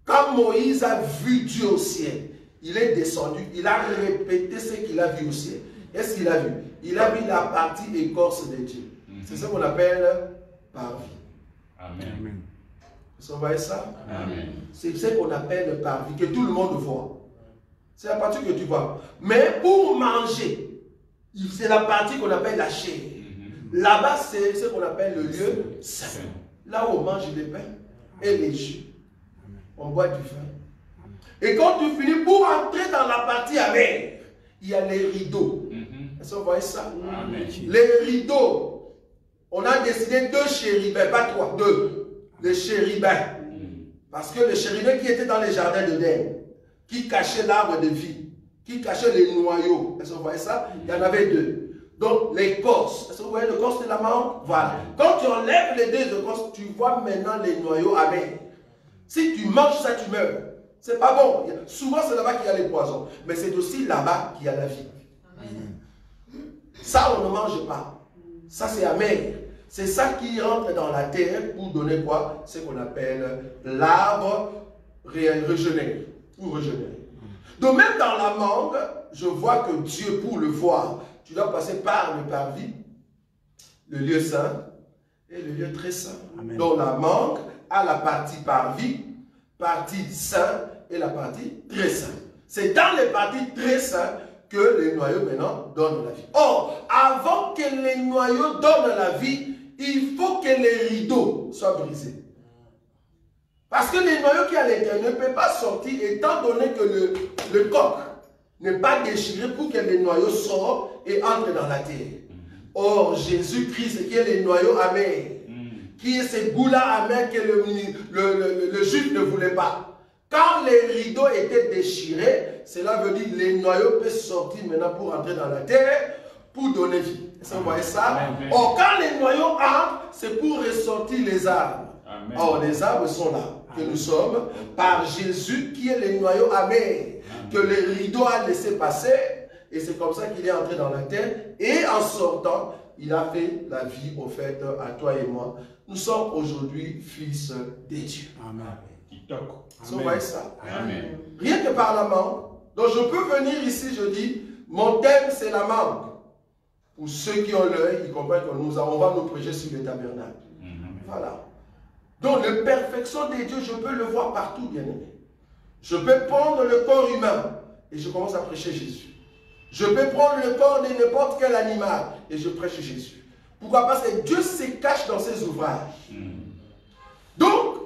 quand Moïse a vu Dieu au ciel, il est descendu, il a répété ce qu'il a vu au ciel. Qu'est-ce qu'il a vu? Il a vu la partie écorce de Dieu. C'est ce qu'on appelle parvis.
Amen.
Vous voyez ça?
Amen.
C'est ce qu'on appelle le parvis, que tout le monde voit. C'est la partie que tu vois. Mais pour manger, c'est la partie qu'on appelle la chair. Là-bas, c'est ce qu'on appelle le lieu saint. Là où on mange les pains et les jus. On boit du vin. Et quand tu finis, pour entrer dans la partie amère, il y a les rideaux. Est-ce que vous voyez ça?
Amen.
Les rideaux. On a décidé deux chérubins, pas trois, deux. Les chérubins. Parce que les chérubins qui étaient dans les jardins d'Éden, qui cachaient l'arbre de vie, qui cachaient les noyaux. Est-ce que vous voyez ça? Il y en avait deux. Donc, l'écorce. Est-ce que vous voyez l'écorce de la mangue? Voilà. Quand tu enlèves les deux écorces, tu vois maintenant les noyaux amers. Si tu manges ça, tu meurs. C'est pas bon. Souvent, c'est là-bas qu'il y a les poisons. Mais c'est aussi là-bas qu'il y a la vie. Ça, on ne mange pas. Ça, c'est amer. C'est ça qui rentre dans la terre pour donner quoi? Ce qu'on appelle l'arbre régénéré. Pour régénérer. Donc, même dans la mangue, je vois que Dieu, pour le voir, tu dois passer par le parvis, le lieu saint et le lieu très saint. Amen. Donc, la mangue a la partie parvis, partie saint et la partie très saint. C'est dans les parties très saintes que les noyaux maintenant donnent la vie. Or, avant que les noyaux donnent la vie, il faut que les rideaux soient brisés. Parce que les noyaux qui sont à l'intérieur ne peuvent pas sortir étant donné que le coq n'est pas déchiré pour que les noyaux sortent et entrent dans la terre. Or, Jésus-Christ, qui est les noyaux amers, qui est ces goûts-là amers que le juif ne voulait pas. Quand les rideaux étaient déchirés, cela veut dire que les noyaux peuvent sortir maintenant pour entrer dans la terre, pour donner vie. Est-ce que vous voyez ça? Or, quand les noyaux entrent, c'est pour ressortir les arbres. Amen. Or, les arbres sont là, que nous sommes, par Jésus qui est les noyaux amers, que le rideau a laissé passer, et c'est comme ça qu'il est entré dans la terre, et en sortant, il a fait la vie offerte à toi et moi. Nous sommes aujourd'hui fils de Dieu. Amen. Vous voyez ça?
Amen.
Rien que par la mangue. Donc je peux venir ici, je dis, mon thème c'est la mangue. Pour ceux qui ont l'œil, ils comprennent que on va nous prêcher sur le tabernacle. Voilà. Donc la perfection de Dieu, je peux le voir partout, bien aimé. Je peux prendre le corps humain et je commence à prêcher Jésus. Je peux prendre le corps de n'importe quel animal et je prêche Jésus. Pourquoi? Parce que Dieu se cache dans ses ouvrages. Donc,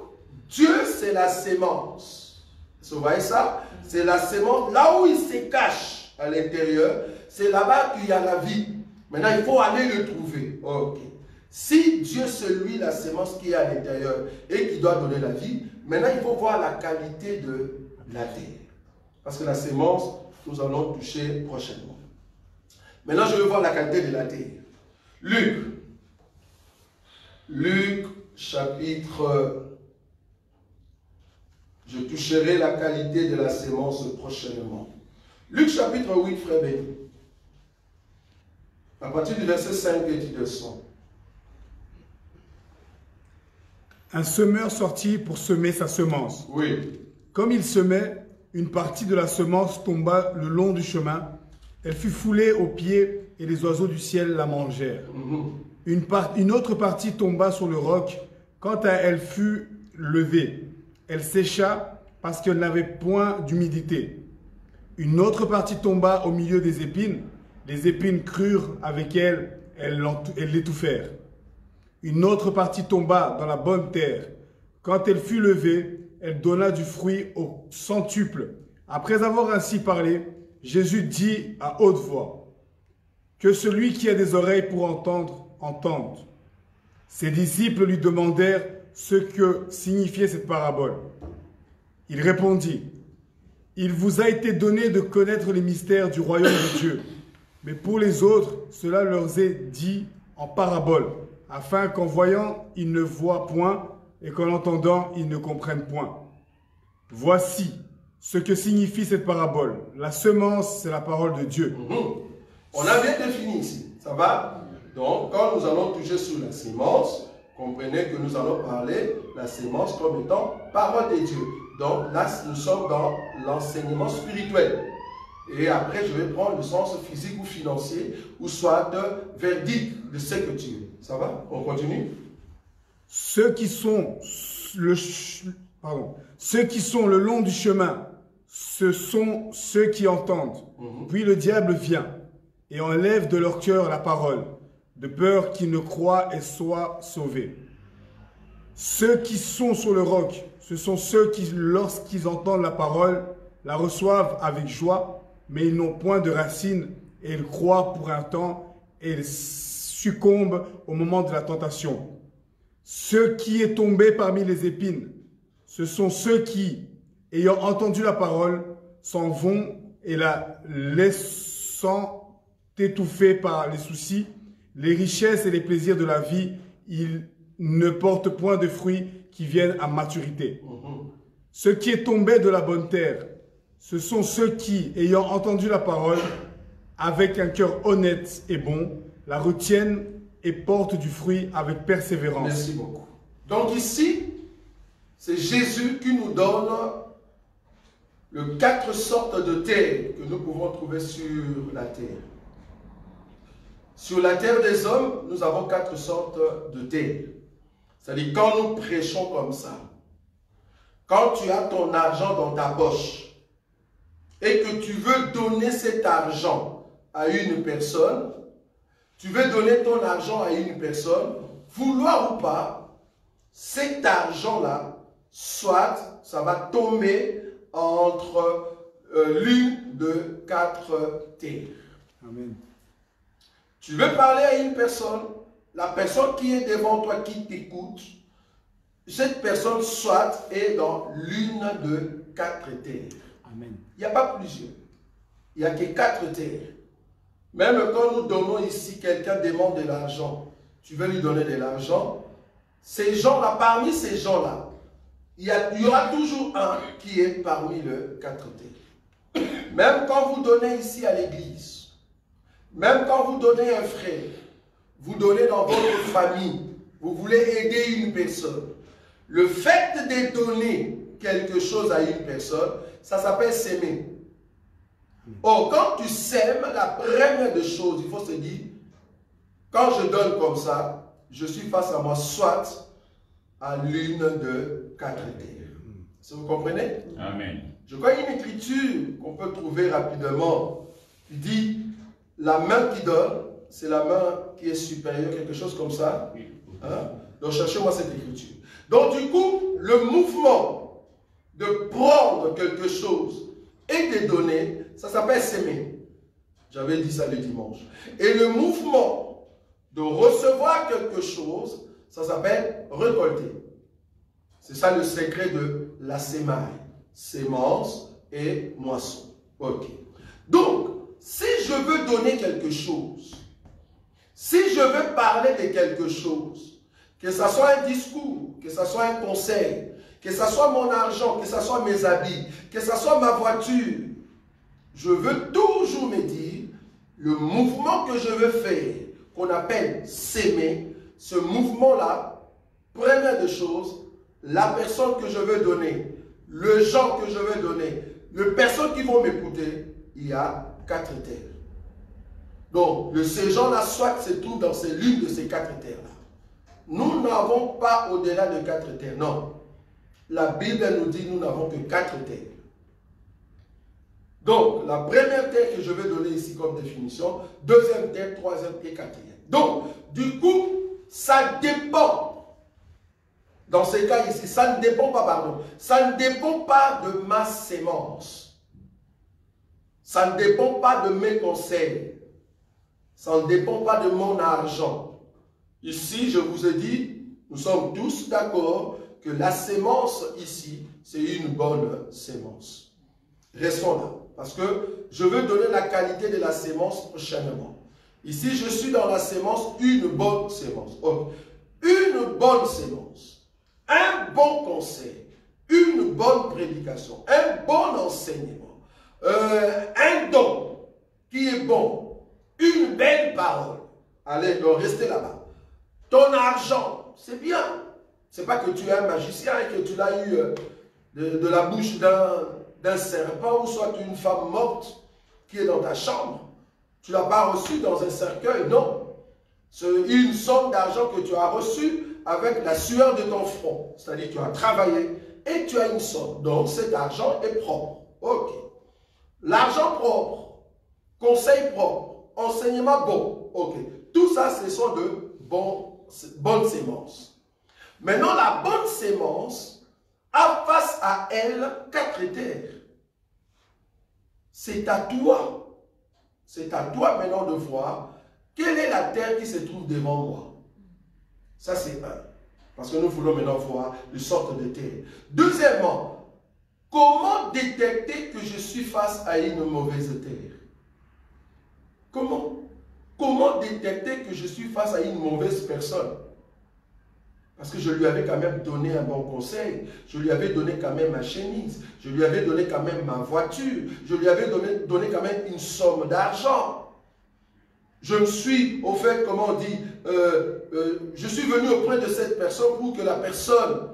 Dieu, c'est la sémence. Vous voyez ça? C'est la sémence. Là où il se cache à l'intérieur, c'est là-bas qu'il y a la vie. Maintenant, il faut aller le trouver. Ok. Si Dieu, c'est lui, la sémence qui est à l'intérieur et qui doit donner la vie, maintenant, il faut voir la qualité de la terre. Parce que la sémence, nous allons toucher prochainement. Maintenant, je veux voir la qualité de la terre. Luc, chapitre... Je toucherai la qualité de la sémence prochainement. Luc, chapitre 8, frère béni. À partir du verset 5 et 10 de son.
Un semeur sortit pour semer sa semence.
Oui.
Comme il semait, une partie de la semence tomba le long du chemin. Elle fut foulée aux pieds et les oiseaux du ciel la mangèrent. Une autre partie tomba sur le roc. Quand elle fut levée, elle sécha parce qu'elle n'avait point d'humidité. Une autre partie tomba au milieu des épines. Les épines crurent avec elles l'étouffèrent. Une autre partie tomba dans la bonne terre. Quand elle fut levée, elle donna du fruit au centuple. Après avoir ainsi parlé, Jésus dit à haute voix, « Que celui qui a des oreilles pour entendre, entende. Ses disciples lui demandèrent ce que signifiait cette parabole. Il répondit, « Il vous a été donné de connaître les mystères du royaume de Dieu, mais pour les autres, cela leur est dit en parabole, afin qu'en voyant, ils ne voient point, et qu'en entendant, ils ne comprennent point. Voici ce que signifie cette parabole. La semence, c'est la parole de Dieu.
On a bien défini ici, ça va? Donc, quand nous allons toucher sur la sémence, comprenez que nous allons parler la sémence comme étant parole de Dieu. Donc là, nous sommes dans l'enseignement spirituel. Et après, je vais prendre le sens physique ou financier, ou soit verdict de ce que tu es. Ça va? On continue?
Ceux qui sont le long du chemin, ce sont ceux qui entendent. Puis le diable vient et enlève de leur cœur la parole, de peur qu'ils ne croient et soient sauvés. Ceux qui sont sur le roc, ce sont ceux qui, lorsqu'ils entendent la parole, la reçoivent avec joie, mais ils n'ont point de racines et ils croient pour un temps et ils succombent au moment de la tentation. Ceux qui est tombé parmi les épines, ce sont ceux qui, ayant entendu la parole, s'en vont et la laissant étouffer par les soucis, les richesses et les plaisirs de la vie, ils ne portent point de fruits qui viennent à maturité. Ce qui est tombé de la bonne terre, ce sont ceux qui, ayant entendu la parole, avec un cœur honnête et bon, la retiennent et portent du fruit avec persévérance.
Merci beaucoup. Donc ici, c'est Jésus qui nous donne les 4 sortes de terre que nous pouvons trouver sur la terre. Sur la terre des hommes, nous avons 4 sortes de terre. C'est-à-dire, quand nous prêchons comme ça, quand tu as ton argent dans ta poche et que tu veux donner cet argent à une personne, tu veux donner ton argent à une personne, vouloir ou pas, cet argent-là, soit ça va tomber entre l'une de 4 terres.
Amen.
Tu veux parler à une personne, la personne qui est devant toi, qui t'écoute, cette personne soit est dans l'une de 4 terres.
Amen.
Il n'y a pas plusieurs. Il n'y a que 4 terres. Même quand nous donnons ici, quelqu'un demande de l'argent, tu veux lui donner de l'argent, ces gens-là, parmi ces gens-là, il y aura toujours un qui est parmi les 4 terres. Même quand vous donnez ici à l'église, même quand vous donnez un frère, vous donnez dans votre famille, vous voulez aider une personne, le fait de donner quelque chose à une personne, ça s'appelle s'aimer. Or, quand tu sèmes, la première des choses, il faut se dire, quand je donne comme ça, je suis face à moi, soit à l'une de 4 terres. Si vous comprenez?
Amen.
Je crois qu'il y a une écriture qu'on peut trouver rapidement qui dit, la main qui donne, c'est la main qui est supérieure, quelque chose comme ça. Hein? Donc, cherchez-moi cette écriture. Donc, du coup, le mouvement de prendre quelque chose et de donner, ça s'appelle s'aimer. J'avais dit ça le dimanche. Et le mouvement de recevoir quelque chose, ça s'appelle récolter. C'est ça le secret de la sémaille. Sémence et moisson. Ok. Donc, si je veux donner quelque chose, si je veux parler de quelque chose, que ce soit un discours, que ce soit un conseil, que ce soit mon argent, que ce soit mes habits, que ce soit ma voiture, je veux toujours me dire, le mouvement que je veux faire, qu'on appelle s'aimer, ce mouvement-là, première des choses, la personne que je veux donner, le gens que je veux donner, les personnes qui vont m'écouter, il y a 4 terres. Donc, ces gens-là, soit se trouvent dans l'une de ces 4 terres-là. Nous n'avons pas au-delà de 4 terres, non. La Bible nous dit nous n'avons que 4 terres. Donc, la première terre que je vais donner ici comme définition, deuxième terre, troisième et quatrième. Donc, du coup, ça dépend. Dans ces cas ici, ça ne dépend pas, pardon, ça ne dépend pas de ma sémence. Ça ne dépend pas de mes conseils. Ça ne dépend pas de mon argent. Ici, je vous ai dit, nous sommes tous d'accord que la sémence ici, c'est une bonne sémence. Restons là, parce que je veux donner la qualité de la sémence prochainement. Ici, je suis dans la sémence, une bonne sémence. Okay. Une bonne sémence, un bon conseil, une bonne prédication, un bon enseignement, un don qui est bon, une belle parole. Allez, donc restez là-bas. Ton argent, c'est bien. C'est pas que tu es un magicien et que tu l'as eu de la bouche d'un serpent ou soit une femme morte qui est dans ta chambre. Tu ne l'as pas reçu dans un cercueil, non. C'est une somme d'argent que tu as reçue avec la sueur de ton front. C'est-à-dire que tu as travaillé et tu as une somme. Donc cet argent est propre. Ok. L'argent propre, conseil propre, enseignement bon. Ok. Tout ça, ce sont de bonnes sémences. Maintenant, la bonne sémence a face à elle 4 terres. C'est à toi. C'est à toi maintenant de voir quelle est la terre qui se trouve devant moi. Ça, c'est un. Parce que nous voulons maintenant voir une sorte de terre. Deuxièmement, comment détecter que je suis face à une mauvaise terre? Comment? Comment détecter que je suis face à une mauvaise personne? Parce que je lui avais quand même donné un bon conseil. Je lui avais donné quand même ma chemise. Je lui avais donné quand même ma voiture. Je lui avais donné quand même une somme d'argent. Je me suis, au fait, comment on dit, je suis venu auprès de cette personne pour que la personne,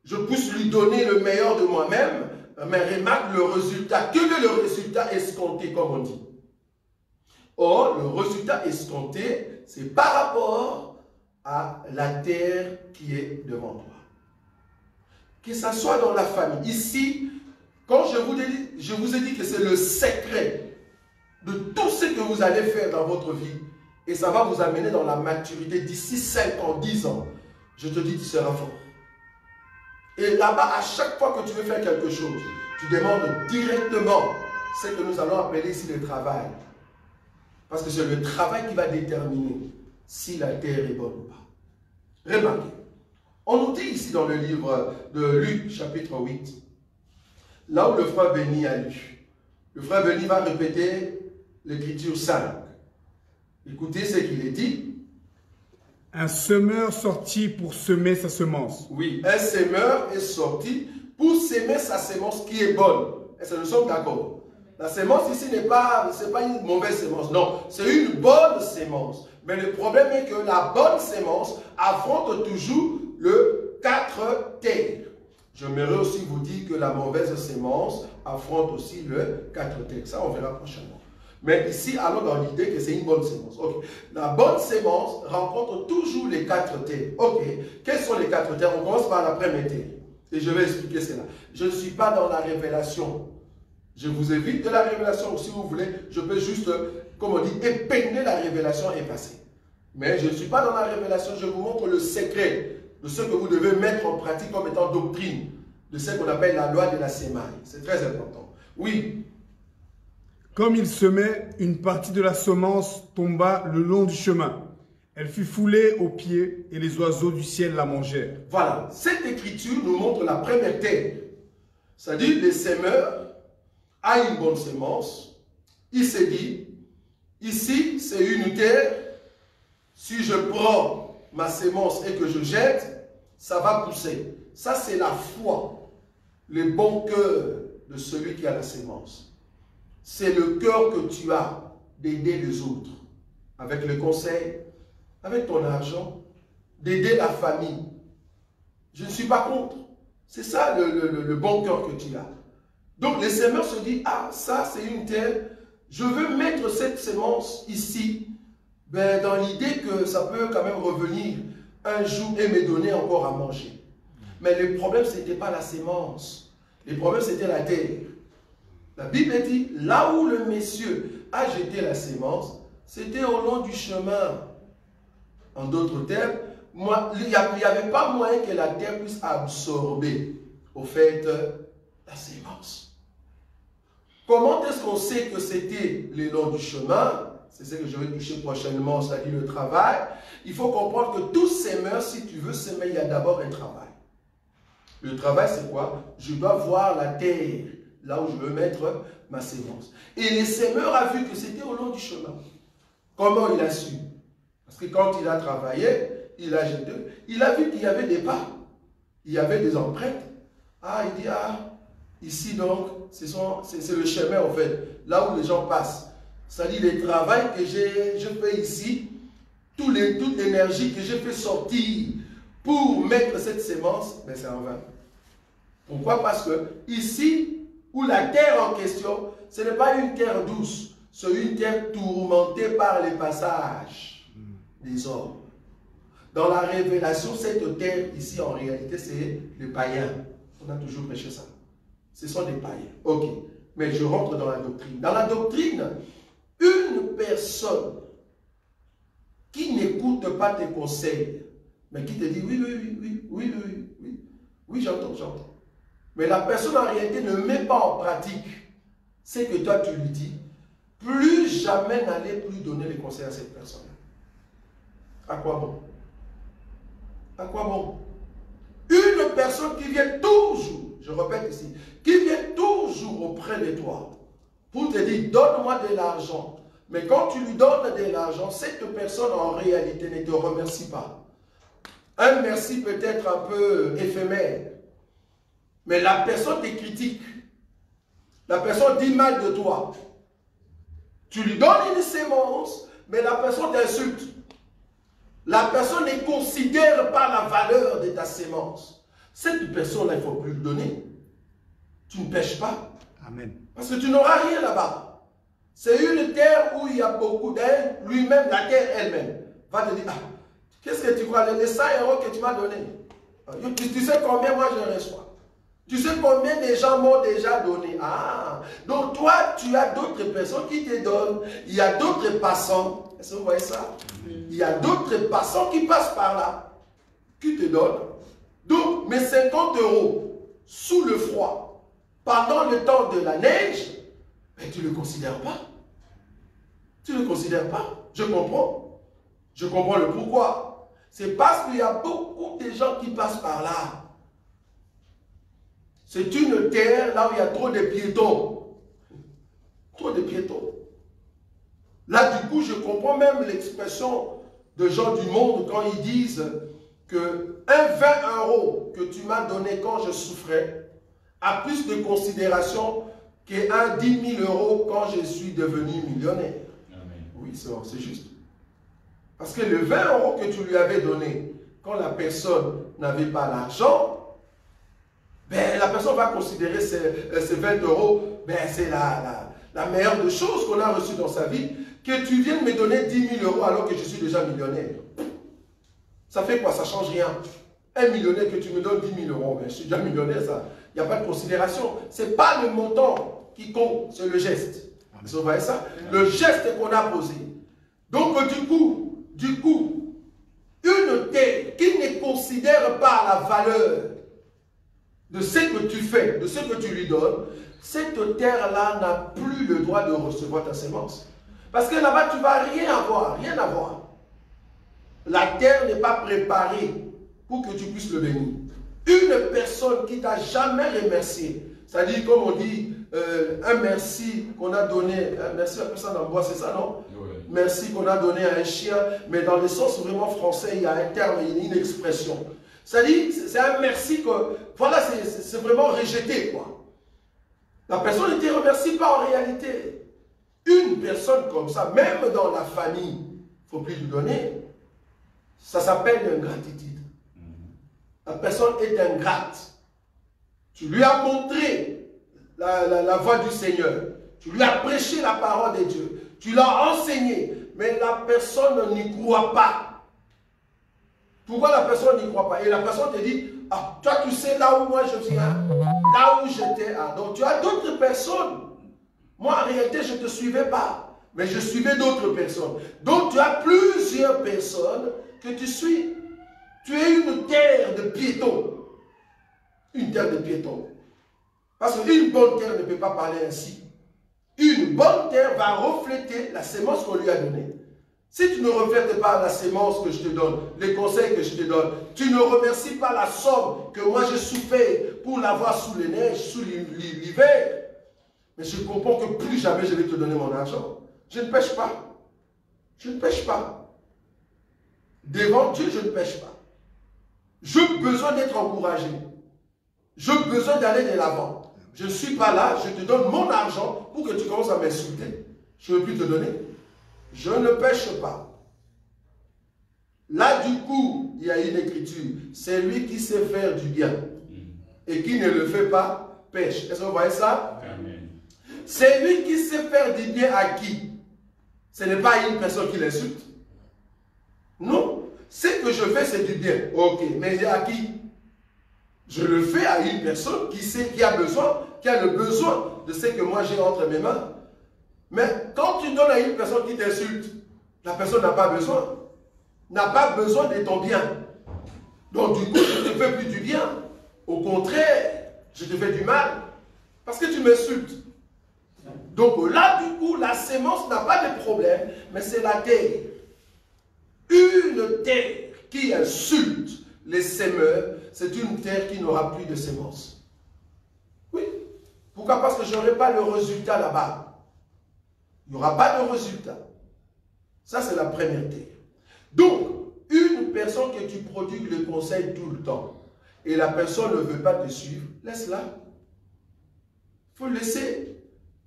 je puisse lui donner le meilleur de moi-même. Mais remarque le résultat. Quel est le résultat escompté, comme on dit? Or, le résultat escompté, c'est par rapport à la terre qui est devant toi. Que ça soit dans la famille. Ici, quand je vous ai dit que c'est le secret de tout ce que vous allez faire dans votre vie, et ça va vous amener dans la maturité d'ici 5 ans, 10 ans, je te dis, tu seras fort. Et là-bas, à chaque fois que tu veux faire quelque chose, tu demandes directement ce que nous allons appeler ici le travail. Parce que c'est le travail qui va déterminer si la terre est bonne ou pas. Remarquez, on nous dit ici dans le livre de Luc, chapitre 8, là où le frère Béni a lu. Le frère Béni va répéter l'écriture 5. Écoutez ce qu'il est dit.
Un semeur sortit pour semer sa semence.
Oui, un semeur est sorti pour semer sa semence qui est bonne. Est-ce que nous sommes d'accord? La sémence ici n'est pas, une mauvaise sémence, non, c'est une bonne sémence. Mais le problème est que la bonne sémence affronte toujours le 4 terres. J'aimerais aussi vous dire que la mauvaise sémence affronte aussi le 4 terres. Ça, on verra prochainement. Mais ici, allons dans l'idée que c'est une bonne sémence. Okay. La bonne sémence rencontre toujours les 4 terres. Ok. Quelles sont les 4 terres? On commence par la première terre. Et je vais expliquer cela. Je ne suis pas dans la révélation. Je vous évite de la révélation, si vous voulez, je peux juste, comme on dit, épingler la révélation et passer. Mais je ne suis pas dans la révélation, je vous montre le secret de ce que vous devez mettre en pratique comme étant doctrine, de ce qu'on appelle la loi de la sémaille. C'est très important. Oui.
Comme il semait, une partie de la semence tomba le long du chemin. Elle fut foulée aux pieds et les oiseaux du ciel la mangèrent.
Voilà, cette écriture nous montre la première terre. C'est-à-dire les semeurs a une bonne sémence, il s'est dit, ici c'est une terre, si je prends ma sémence et que je jette, ça va pousser. Ça c'est la foi, le bon cœur de celui qui a la sémence. C'est le cœur que tu as d'aider les autres, avec le conseil, avec ton argent, d'aider la famille. Je ne suis pas contre, c'est ça le bon cœur que tu as. Donc les semeurs se disent, ah ça c'est une terre, je veux mettre cette sémence ici, ben, dans l'idée que ça peut quand même revenir un jour et me donner encore à manger. Mais le problème ce n'était pas la sémence, le problème c'était la terre. La Bible dit, là où le monsieur a jeté la sémence, c'était au long du chemin. En d'autres termes, il n'y avait pas moyen que la terre puisse absorber, au fait, la sémence. Comment est-ce qu'on sait que c'était le long du chemin? c'est ce que je vais toucher prochainement, c'est-à-dire le travail. Il faut comprendre que tout semeur, si tu veux semer, il y a d'abord un travail. Le travail, c'est quoi? Je dois voir la terre, là où je veux mettre ma sémence. Et le semeur a vu que c'était au long du chemin. Comment il a su? Parce que quand il a travaillé, il a jeté, il a vu qu'il y avait des pas, il y avait des empreintes. Ah, il dit, ah, ici donc, c'est le chemin en fait, là où les gens passent. C'est-à-dire le travail que je fais ici, toute l'énergie que j'ai fait sortir pour mettre cette sémence, mais c'est en vain. Pourquoi? Parce que ici, où la terre en question, ce n'est pas une terre douce, c'est une terre tourmentée par les passages des hommes. Dans la révélation, cette terre ici, en réalité, c'est les païens. On a toujours prêché ça. Ce sont des païens. Ok. Mais je rentre dans la doctrine. Dans la doctrine, une personne qui n'écoute pas tes conseils, mais qui te dit oui, j'entends. Mais la personne en réalité ne met pas en pratique ce que toi tu lui dis, plus jamais n'allez plus donner les conseils à cette personne. À quoi bon? À quoi bon? Une personne qui vient toujours, je répète ici, qui vient toujours auprès de toi pour te dire, donne-moi de l'argent. Mais quand tu lui donnes de l'argent, cette personne en réalité ne te remercie pas. Un merci peut être un peu éphémère. Mais la personne te critique. La personne dit mal de toi. Tu lui donnes une sémence, mais la personne t'insulte. La personne ne considère pas la valeur de ta sémence. Cette personne-là, il ne faut plus lui donner. Tu ne pêches pas.
Amen.
Parce que tu n'auras rien là-bas. C'est une terre où il y a beaucoup d'aide. Lui-même, la terre elle-même, va te dire, ah, qu'est-ce que tu crois, les 100 € que tu m'as donné, tu sais combien moi je reçois? Tu sais combien de gens m'ont déjà donné? Ah, donc toi, tu as d'autres personnes qui te donnent. Il y a d'autres passants. Est-ce que vous voyez ça? Il y a d'autres passants qui passent par là, qui te donnent. Donc, mes 50 € sous le froid, pendant le temps de la neige, mais tu ne le considères pas. Tu ne le considères pas. Je comprends. Je comprends le pourquoi. C'est parce qu'il y a beaucoup de gens qui passent par là. C'est une terre là où il y a trop de piétons. Trop de piétons. Là, du coup, je comprends même l'expression de gens du monde quand ils disent que un 20 € que tu m'as donné quand je souffrais a plus de considération qu'un 10 000 € quand je suis devenu millionnaire. Amen. Oui, c'est juste. Parce que le 20 € que tu lui avais donné quand la personne n'avait pas l'argent, ben, la personne va considérer ces 20 €, ben, c'est la meilleure des choses qu'on a reçue dans sa vie, que tu viennes me donner 10 000 € alors que je suis déjà millionnaire. Ça fait quoi? Ça ne change rien. Un millionnaire que tu me donnes 10 000 €, ben, je suis déjà millionnaire, ça. Il n'y a pas de considération. Ce n'est pas le montant qui compte, c'est le geste. Vous voyez ça? Le geste qu'on a posé. Donc, du coup, une terre qui ne considère pas la valeur de ce que tu fais, de ce que tu lui donnes, cette terre-là n'a plus le droit de recevoir ta sémence. Parce que là-bas, tu ne vas rien avoir, rien avoir. La terre n'est pas préparée pour que tu puisses le bénir. Une personne qui t'a jamais remercié, c'est-à-dire, comme on dit, un merci qu'on a donné, un merci à personne en bois, c'est ça, non? Oui. Merci qu'on a donné à un chien, mais dans le sens vraiment français, il y a un terme, il y a une expression. C'est-à-dire, c'est un merci que, voilà, c'est vraiment rejeté, quoi. La personne ne te remercie pas en réalité. Une personne comme ça, même dans la famille, il ne faut plus lui donner. Ça s'appelle l'ingratitude. La personne est ingrate. Tu lui as montré la voie du Seigneur. Tu lui as prêché la parole de Dieu. Tu l'as enseigné. Mais la personne n'y croit pas. Pourquoi la personne n'y croit pas? Et la personne te dit, ah, toi tu sais là où moi je viens, là où j'étais. Ah, donc tu as d'autres personnes. Moi en réalité je ne te suivais pas. Mais je suivais d'autres personnes. Donc tu as plusieurs personnes que tu suis. Tu es une terre de piétons. Une terre de piétons. Parce qu'une bonne terre ne peut pas parler ainsi. Une bonne terre va refléter la sémence qu'on lui a donnée. Si tu ne reflètes pas la sémence que je te donne, les conseils que je te donne, tu ne remercies pas la somme que moi j'ai souffert pour l'avoir sous les neiges, sous l'hiver, mais je comprends que plus jamais je vais te donner mon argent. Je ne pêche pas. Je ne pêche pas. Devant Dieu, je ne pêche pas. J'ai besoin d'être encouragé. J'ai besoin d'aller de l'avant. Je ne suis pas là, je te donne mon argent pour que tu commences à m'insulter. Je ne veux plus te donner. Je ne pêche pas. Là, du coup, il y a une écriture. C'est lui qui sait faire du bien. Et qui ne le fait pas, pêche. Est-ce que vous voyez ça? C'est lui qui sait faire du bien à qui? Ce n'est pas une personne qui l'insulte. Non. Ce que je fais, c'est du bien. Ok. Mais à qui? Je le fais à une personne qui sait, qui a besoin, qui a le besoin de ce que moi j'ai entre mes mains. Mais quand tu donnes à une personne qui t'insulte, la personne n'a pas besoin. N'a pas besoin de ton bien. Donc du coup, je ne te fais plus du bien. Au contraire, je te fais du mal. Parce que tu m'insultes. Donc là, du coup, la sémence n'a pas de problème, mais c'est la terre. Une terre qui insulte les sémeurs, c'est une terre qui n'aura plus de sémence. Oui. Pourquoi? Parce que je n'aurai pas le résultat là-bas. Il n'y aura pas de résultat. Ça, c'est la première terre. Donc, une personne que tu prodigues le conseil tout le temps, et la personne ne veut pas te suivre, laisse-la. Il faut laisser.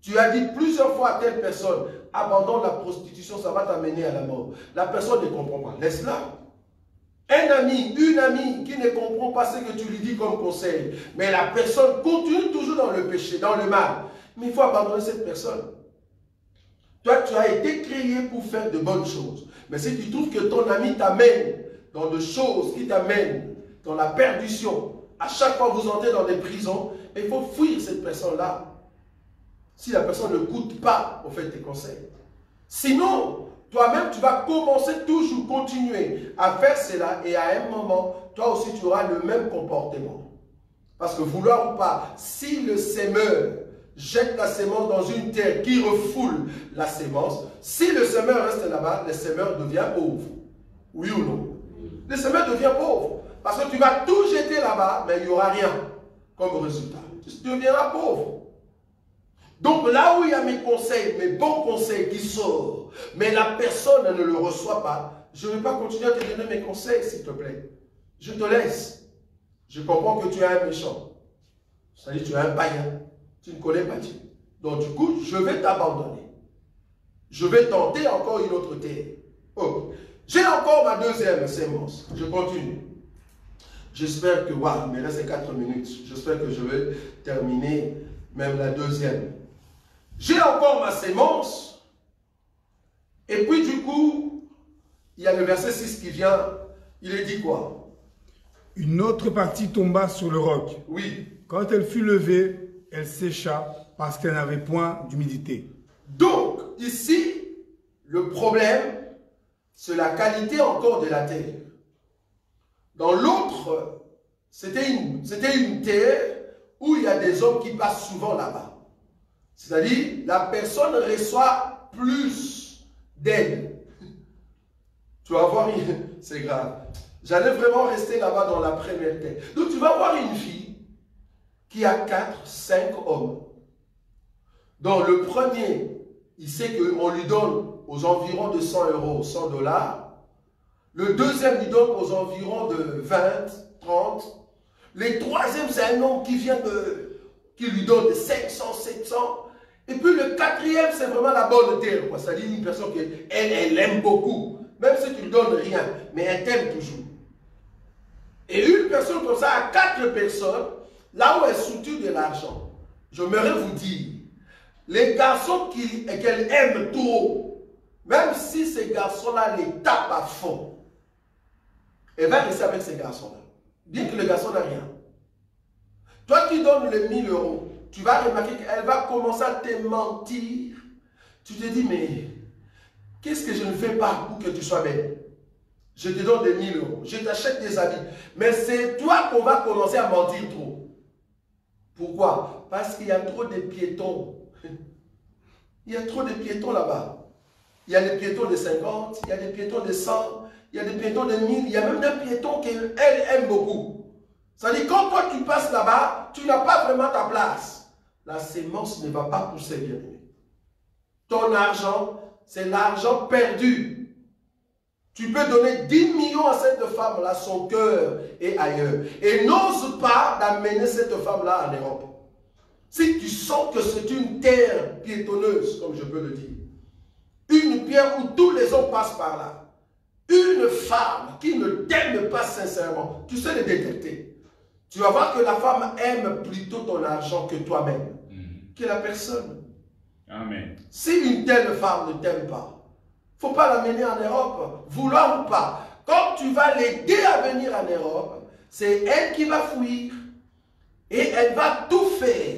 Tu as dit plusieurs fois à telle personne, abandonne la prostitution, ça va t'amener à la mort. La personne ne comprend pas, laisse-la. Un ami, une amie qui ne comprend pas ce que tu lui dis comme conseil, mais la personne continue toujours dans le péché, dans le mal. Mais il faut abandonner cette personne. Toi, tu as été créé pour faire de bonnes choses. Mais si tu trouves que ton ami t'amène dans des choses qui t'amènent dans la perdition, à chaque fois que vous entrez dans des prisons, il faut fuir cette personne-là. Si la personne ne coûte pas, au fait, tes conseils. Sinon, toi-même, tu vas commencer toujours, continuer à faire cela et à un moment, toi aussi, tu auras le même comportement. Parce que vouloir ou pas, si le sémeur jette la sémence dans une terre qui refoule la sémence, si le semeur reste là-bas, le semeur devient pauvre. Oui ou non? Le semeur devient pauvre. Parce que tu vas tout jeter là-bas, mais il n'y aura rien comme résultat. Tu deviendras pauvre. Donc là où il y a mes conseils, mes bons conseils qui sortent, mais la personne ne le reçoit pas, je ne vais pas continuer à te donner mes conseils, s'il te plaît. Je te laisse. Je comprends que tu es un méchant. C'est-à-dire que tu es un païen. Tu ne connais pas Dieu. Donc du coup, je vais t'abandonner. Je vais tenter encore une autre terre. Oh. J'ai encore ma deuxième sémence. Je continue. J'espère que, waouh, mais là c'est 4 minutes. J'espère que je vais terminer même la deuxième. J'ai encore ma sémence. Et puis du coup, il y a le verset 6 qui vient. Il est dit quoi?
Une autre partie tomba sur le roc.
Oui.
Quand elle fut levée, elle sécha parce qu'elle n'avait point d'humidité.
Donc, ici, le problème, c'est la qualité encore de la terre. Dans l'autre, c'était une terre où il y a des hommes qui passent souvent là-bas. C'est-à-dire, la personne reçoit plus d'aide. Tu vas voir, c'est grave. J'allais vraiment rester là-bas dans la première terre. Donc, tu vas voir une fille qui a 4, 5 hommes. Donc le premier, il sait qu'on lui donne aux environs de 100 €, 100 $. Le deuxième lui donne aux environs de 20, 30. Le troisième, c'est un homme qui vient qui lui donne de 500, 700. Et puis le quatrième, c'est vraiment la bonne terre. C'est-à-dire une personne elle aime beaucoup. Même si tu ne donnes rien, mais elle t'aime toujours. Et une personne comme ça, à 4 personnes, là où elle soutient de l'argent, j'aimerais vous dire, les garçons qu'elle aime trop, même si ces garçons-là les tapent à fond, elle va rester avec ces garçons-là, bien que le garçon n'a rien. Toi qui donnes les 1000 €, tu vas remarquer qu'elle va commencer à te mentir. Tu te dis, mais qu'est-ce que je ne fais pas pour que tu sois belle? Je te donne des 1000 €, je t'achète des habits, mais c'est toi qu'on va commencer à mentir trop. Pourquoi? Parce qu'il y a trop de piétons. Il y a trop de piétons là-bas. Il y a des piétons de 50, il y a des piétons de 100, il y a des piétons de 1000, il y a même des piétons qu'elle aime beaucoup. C'est-à-dire, quand toi tu passes là-bas, tu n'as pas vraiment ta place. La sémence ne va pas pousser, bien aimé. Ton argent, c'est l'argent perdu. Tu peux donner 10 millions à cette femme-là, son cœur est ailleurs. Et n'ose pas d'amener cette femme-là en Europe. Si tu sens que c'est une terre piétonneuse, comme je peux le dire, une pierre où tous les hommes passent par là, une femme qui ne t'aime pas sincèrement, tu sais le détecter. Tu vas voir que la femme aime plutôt ton argent que toi-même, que la personne.
Amen.
Si une telle femme ne t'aime pas, il ne faut pas l'amener en Europe, vouloir ou pas. Quand tu vas l'aider à venir en Europe, c'est elle qui va fuir. Et elle va tout faire.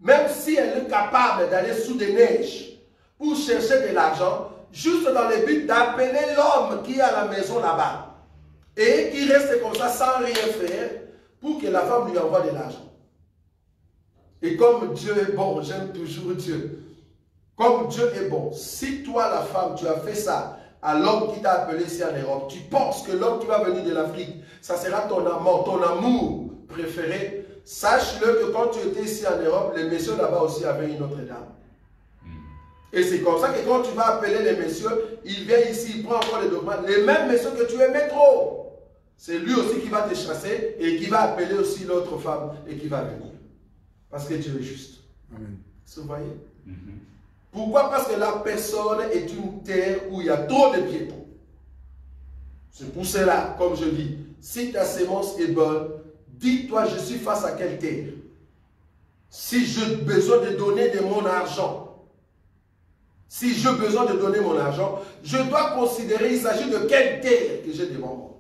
Même si elle est capable d'aller sous des neiges pour chercher de l'argent, juste dans le but d'appeler l'homme qui est à la maison là-bas. Et qui reste comme ça sans rien faire pour que la femme lui envoie de l'argent. Et comme Dieu est bon, j'aime toujours Dieu. Comme Dieu est bon, si toi la femme, tu as fait ça à l'homme qui t'a appelé ici en Europe, tu penses que l'homme qui va venir de l'Afrique, ça sera ton amant, ton amour préféré, sache-le que quand tu étais ici en Europe, les messieurs là-bas aussi avaient une autre dame. Et c'est comme ça que quand tu vas appeler les messieurs, il vient ici, il prend encore les documents, les mêmes messieurs que tu aimais trop. C'est lui aussi qui va te chasser et qui va appeler aussi l'autre femme et qui va venir. Parce que Dieu est juste.
Amen.
Vous voyez? Pourquoi? Parce que la personne est une terre où il y a trop de piétons. C'est pour cela, comme je dis, si ta sémence est bonne, dis-toi, je suis face à quelle terre? Si j'ai besoin de donner de mon argent, si j'ai besoin de donner mon argent, je dois considérer, il s'agit de quelle terre que j'ai devant moi.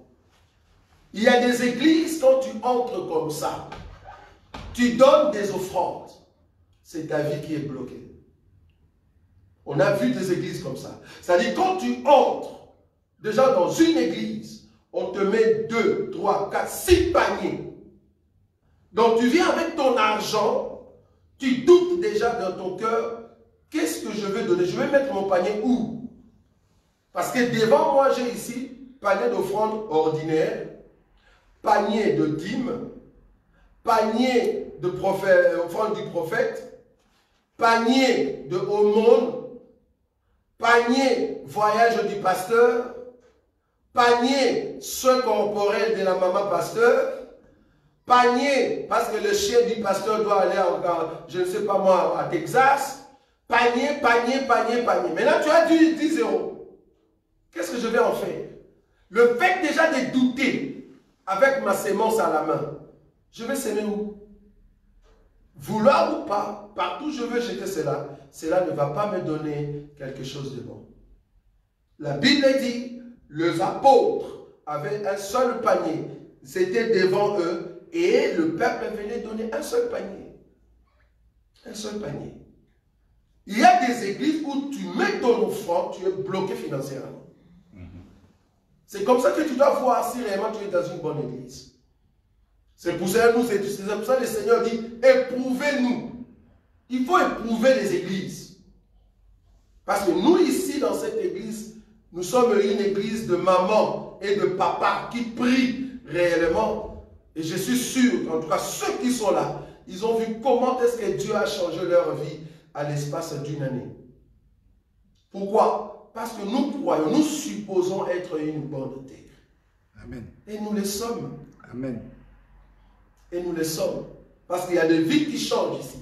Il y a des églises, quand tu entres comme ça, tu donnes des offrandes, c'est ta vie qui est bloquée. On a vu des églises comme ça. C'est-à-dire, quand tu entres déjà dans une église, on te met 2, 3, 4, 6 paniers. Donc, tu viens avec ton argent, tu doutes déjà dans ton cœur, qu'est-ce que je vais donner? Je vais mettre mon panier où? Parce que devant moi, j'ai ici panier d'offrande ordinaire, panier de dîmes, panier de offrande du prophète, panier de aumône, panier voyage du pasteur, panier soin corporel de la maman pasteur, panier parce que le chien du pasteur doit aller encore, je ne sais pas moi, à Texas, panier, panier, panier, panier. Maintenant tu as 10 euros. Qu'est-ce que je vais en faire? Le fait déjà de douter avec ma sémence à la main, je vais s'aimer où? Vouloir ou pas, partout je veux jeter cela, cela ne va pas me donner quelque chose de bon. La Bible dit, les apôtres avaient un seul panier, c'était devant eux, et le peuple venait donner un seul panier. Un seul panier. Il y a des églises où tu mets ton offrande, tu es bloqué financièrement. C'est comme ça que tu dois voir si réellement tu es dans une bonne église. C'est pour ça que le Seigneur dit, éprouvez-nous. Il faut éprouver les églises. Parce que nous ici dans cette église, nous sommes une église de maman et de papa qui prient réellement. Et je suis sûr, en tout cas ceux qui sont là, ils ont vu comment est-ce que Dieu a changé leur vie à l'espace d'une année. Pourquoi? Parce que nous croyons, nous supposons être une bonne terre.
Amen.
Et nous le sommes.
Amen.
Et nous le sommes. Parce qu'il y a des vies qui changent ici.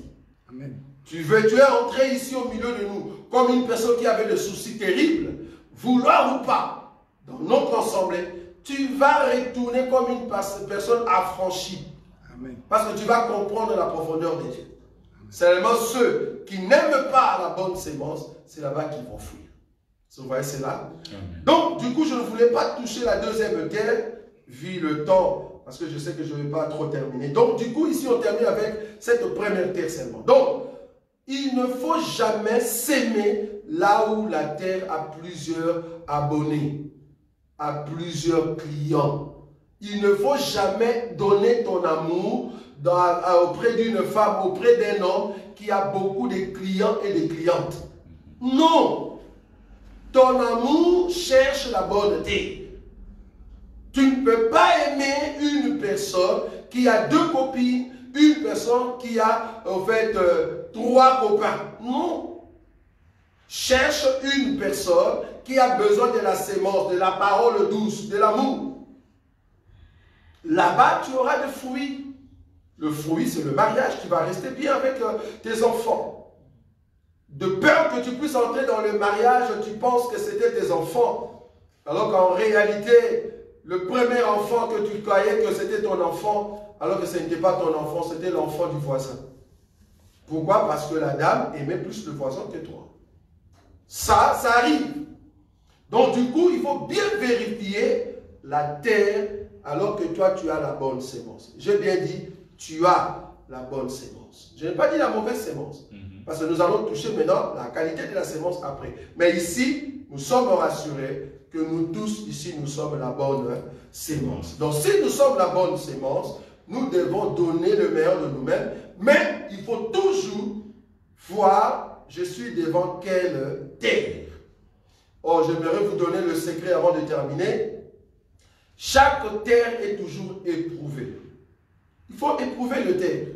Amen.
Tu es entré ici au milieu de nous comme une personne qui avait des soucis terribles, vouloir ou pas, dans notre assemblée, tu vas retourner comme une personne affranchie.
Amen.
Parce que tu vas comprendre la profondeur de Dieu. Seulement ceux qui n'aiment pas la bonne sémence, c'est là-bas qu'ils vont fuir. Vous voyez cela? Donc, du coup, je ne voulais pas toucher la deuxième terre, vu le temps, parce que je sais que je ne vais pas trop terminer. Donc, du coup, ici, on termine avec cette première terre seulement. Donc, il ne faut jamais s'aimer là où la terre a plusieurs abonnés, a plusieurs clients. Il ne faut jamais donner ton amour auprès d'une femme, auprès d'un homme qui a beaucoup de clients et de clientes. Non. Ton amour cherche la bonté. Tu ne peux pas aimer une personne qui a 2 copines, une personne qui a en fait 3 copains. Non. Cherche une personne qui a besoin de la sémence, de la parole douce, de l'amour. Là-bas, tu auras des fruits. Le fruit, c'est le mariage. Tu vas rester bien avec tes enfants. De peur que tu puisses entrer dans le mariage, tu penses que c'était tes enfants. Alors qu'en réalité, le premier enfant que tu croyais que c'était ton enfant, alors que ce n'était pas ton enfant, c'était l'enfant du voisin. Pourquoi? Parce que la dame aimait plus le voisin que toi. Ça arrive. Donc du coup, il faut bien vérifier la terre alors que toi, tu as la bonne sémence. J'ai bien dit, tu as la bonne sémence. Je n'ai pas dit la mauvaise sémence. Parce que nous allons toucher maintenant la qualité de la sémence après. Mais ici, nous sommes rassurés que nous tous, ici, nous sommes la bonne sémence. Donc si nous sommes la bonne sémence, nous devons donner le meilleur de nous-mêmes. Mais il faut toujours voir, je suis devant quelle terre. Oh, j'aimerais vous donner le secret avant de terminer. Chaque terre est toujours éprouvée. Il faut éprouver le terre.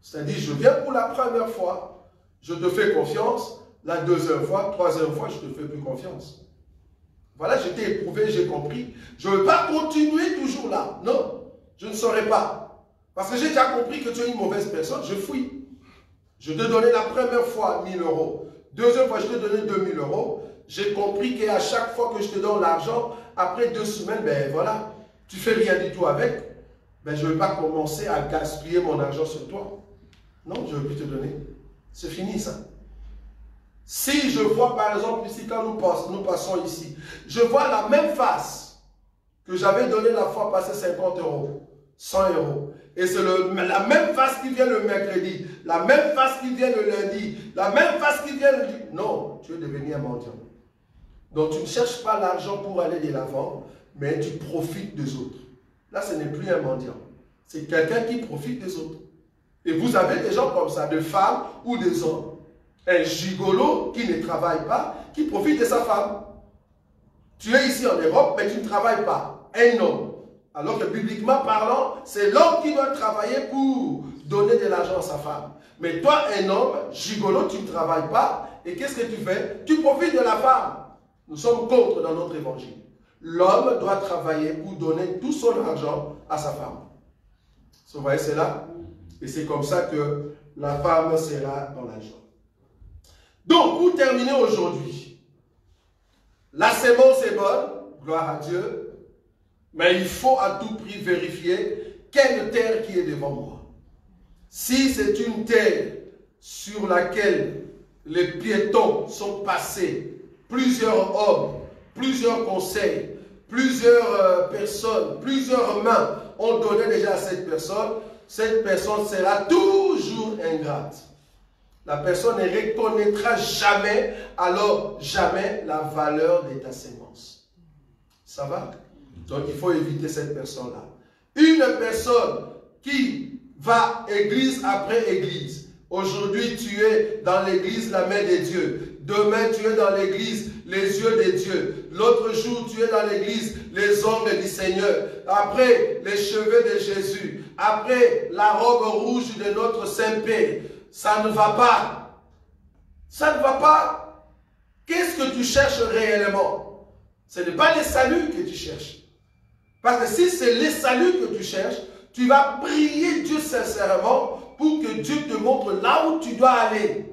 C'est-à-dire, je viens pour la première fois, je te fais confiance. La deuxième fois, troisième fois, je ne te fais plus confiance. Voilà, je t'ai éprouvé, j'ai compris. Je ne veux pas continuer toujours là. Non, je ne saurais pas. Parce que j'ai déjà compris que tu es une mauvaise personne, je fuis. Je te donnais la première fois 1000 €. Deuxième fois, je te donnais 2000 €. J'ai compris qu'à chaque fois que je te donne l'argent, après 2 semaines, ben voilà, tu fais rien du tout avec. Ben je ne vais pas commencer à gaspiller mon argent sur toi. Non, je ne veux plus te donner. C'est fini ça. Si je vois par exemple ici, quand nous passons ici, je vois la même face que j'avais donné la fois passée 50 €, 100 €. Et c'est la même face qui vient le mercredi, la même face qui vient le lundi, la même face qui vient le... Non, tu es devenu un mendiant. Donc tu ne cherches pas l'argent pour aller de l'avant, mais tu profites des autres. Là, ce n'est plus un mendiant. C'est quelqu'un qui profite des autres. Et vous avez des gens comme ça, des femmes ou des hommes. Un gigolo qui ne travaille pas, qui profite de sa femme. Tu es ici en Europe, mais tu ne travailles pas. Un homme. Alors que bibliquement parlant, c'est l'homme qui doit travailler pour donner de l'argent à sa femme. Mais toi, un homme, gigolo, tu ne travailles pas. Et qu'est-ce que tu fais? Tu profites de la femme. Nous sommes contre dans notre évangile. L'homme doit travailler pour donner tout son argent à sa femme. Vous voyez cela? Et c'est comme ça que la femme sera dans l'argent. Donc, pour terminer aujourd'hui, la sémence est bonne, gloire à Dieu, mais il faut à tout prix vérifier quelle terre qui est devant moi. Si c'est une terre sur laquelle les piétons sont passés, plusieurs hommes, plusieurs conseils, plusieurs personnes, plusieurs mains ont donné déjà à cette personne sera toujours ingrate. La personne ne reconnaîtra jamais, alors jamais la valeur de ta sémence. Ça va? Donc il faut éviter cette personne-là. Une personne qui va église après église. Aujourd'hui tu es dans l'église la main de Dieu. Demain tu es dans l'église les yeux de Dieu. L'autre jour tu es dans l'église les ongles du Seigneur. Après les cheveux de Jésus. Après la robe rouge de notre Saint-Père. Ça ne va pas. Ça ne va pas. Qu'est-ce que tu cherches réellement? Ce n'est pas le salut que tu cherches. Parce que si c'est le salut que tu cherches, tu vas prier Dieu sincèrement pour que Dieu te montre là où tu dois aller.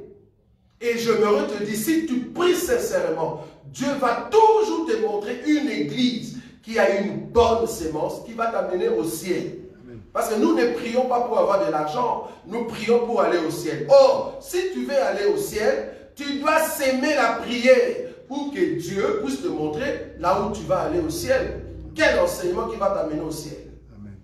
Et je me te dis, si tu pries sincèrement, Dieu va toujours te montrer une église qui a une bonne sémence qui va t'amener au ciel. Parce que nous ne prions pas pour avoir de l'argent, nous prions pour aller au ciel. Or, si tu veux aller au ciel, tu dois s'aimer la prière pour que Dieu puisse te montrer là où tu vas aller au ciel. Quel enseignement qui va t'amener au ciel? Amen.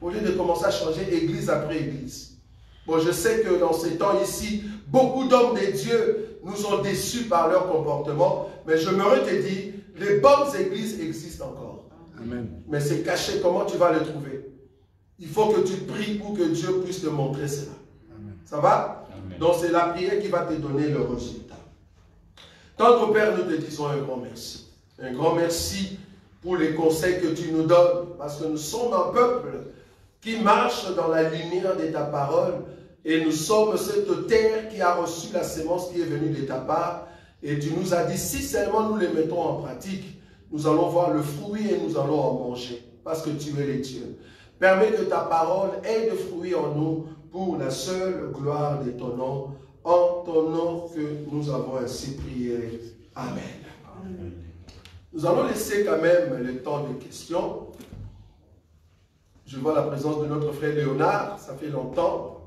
Au lieu de commencer à changer église après église. Bon, je sais que dans ces temps ici, beaucoup d'hommes de Dieu nous ont déçus par leur comportement, mais je me te dis, les bonnes églises existent encore. Amen. Mais c'est caché, comment tu vas le trouver? Il faut que tu pries pour que Dieu puisse te montrer cela. Amen. Ça va? Amen. Donc c'est la prière qui va te donner le résultat. Tendre Père, nous te disons un grand merci. Un grand merci pour les conseils que tu nous donnes, parce que nous sommes un peuple qui marche dans la lumière de ta parole, et nous sommes cette terre qui a reçu la sémence qui est venue de ta part, et tu nous as dit, si seulement nous les mettons en pratique, nous allons voir le fruit et nous allons en manger, parce que tu es le Dieu. Permets que ta parole ait de fruits en nous pour la seule gloire de ton nom, en ton nom que nous avons ainsi prié. Amen. Amen. Nous allons laisser quand même le temps de questions. Je vois la présence de notre frère Léonard, ça fait longtemps.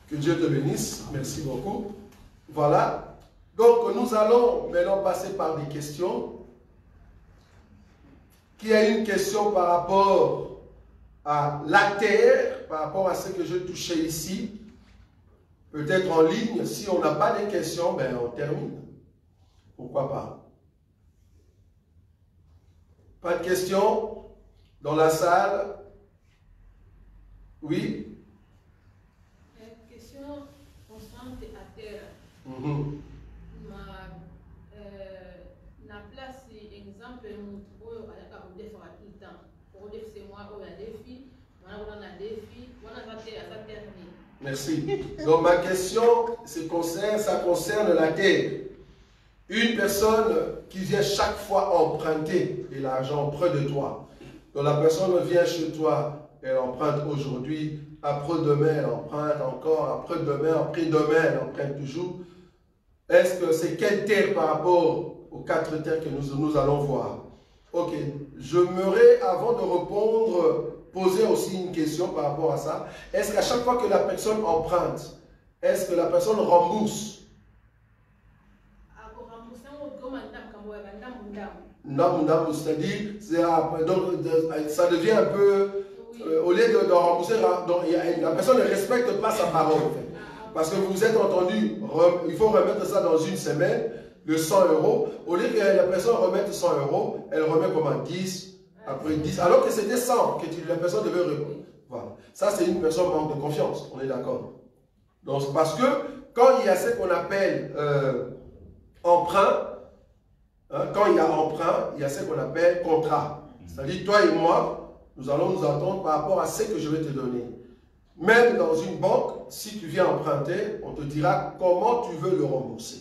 Que Dieu te bénisse, merci beaucoup. Voilà, donc nous allons maintenant passer par des questions. Qui a une question par rapport à la terre, par rapport à ce que je touchais ici, peut-être en ligne. Si on n'a pas de questions, ben on termine. Pourquoi pas? Pas de questions dans la salle? Oui?
Question concernant la terre. La place, exemple, nous avons des fois tout le temps. Pour dire c'est moi, il y a des filles, on a des filles, on a la terre.
Merci. Donc ma question, ça concerne la terre. Une personne qui vient chaque fois emprunter de l'argent près de toi. Donc la personne vient chez toi, elle emprunte aujourd'hui, après-demain elle emprunte encore, après-demain, après-demain elle emprunte toujours. Est-ce que c'est quelle terre par rapport aux 4 terres que nous allons voir? Ok, j'aimerais avant de répondre, poser aussi une question par rapport à ça. Est-ce qu'à chaque fois que la personne emprunte, est-ce que la personne rembourse? C'est-à-dire, ça devient un peu, au lieu de rembourser, donc, la personne ne respecte pas sa parole. En fait. Parce que vous vous êtes entendu, il faut remettre ça dans une semaine, de 100 €. Au lieu que la personne remette 100 €, elle remet comment 10, après 10, alors que c'était 100 que la personne devait remettre. Voilà. Ça, c'est une personne manque de confiance, on est d'accord. Donc, parce que quand il y a ce qu'on appelle emprunt, quand il y a emprunt, il y a ce qu'on appelle contrat. C'est-à-dire, toi et moi, nous allons nous entendre par rapport à ce que je vais te donner. Même dans une banque, si tu viens emprunter, on te dira comment tu veux le rembourser.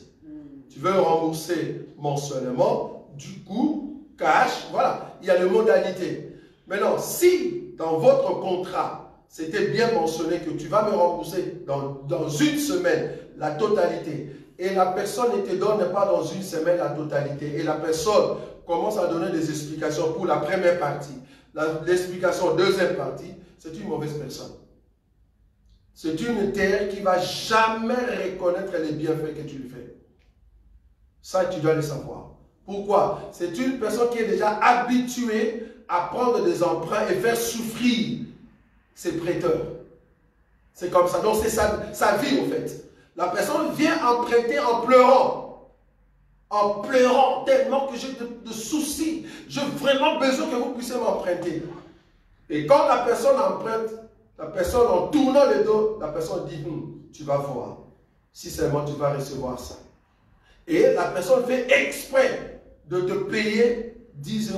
Tu veux le rembourser mensuellement, du coup, cash, voilà, il y a les modalités. Maintenant, si dans votre contrat, c'était bien mentionné que tu vas me rembourser dans une semaine la totalité, et la personne ne te donne pas dans une semaine la totalité, et la personne commence à donner des explications pour la première partie, l'explication deuxième partie, c'est une mauvaise personne. C'est une terre qui ne va jamais reconnaître les bienfaits que tu lui fais. Ça, tu dois le savoir. Pourquoi? C'est une personne qui est déjà habituée à prendre des emprunts et faire souffrir ses prêteurs. C'est comme ça. Donc, c'est sa vie, en fait. La personne vient emprunter en pleurant. En pleurant tellement que j'ai de soucis. J'ai vraiment besoin que vous puissiez m'emprunter. Et quand la personne emprunte, la personne en tournant le dos, la personne dit, tu vas voir. Si seulement tu vas recevoir ça. Et la personne fait exprès de te payer 10 €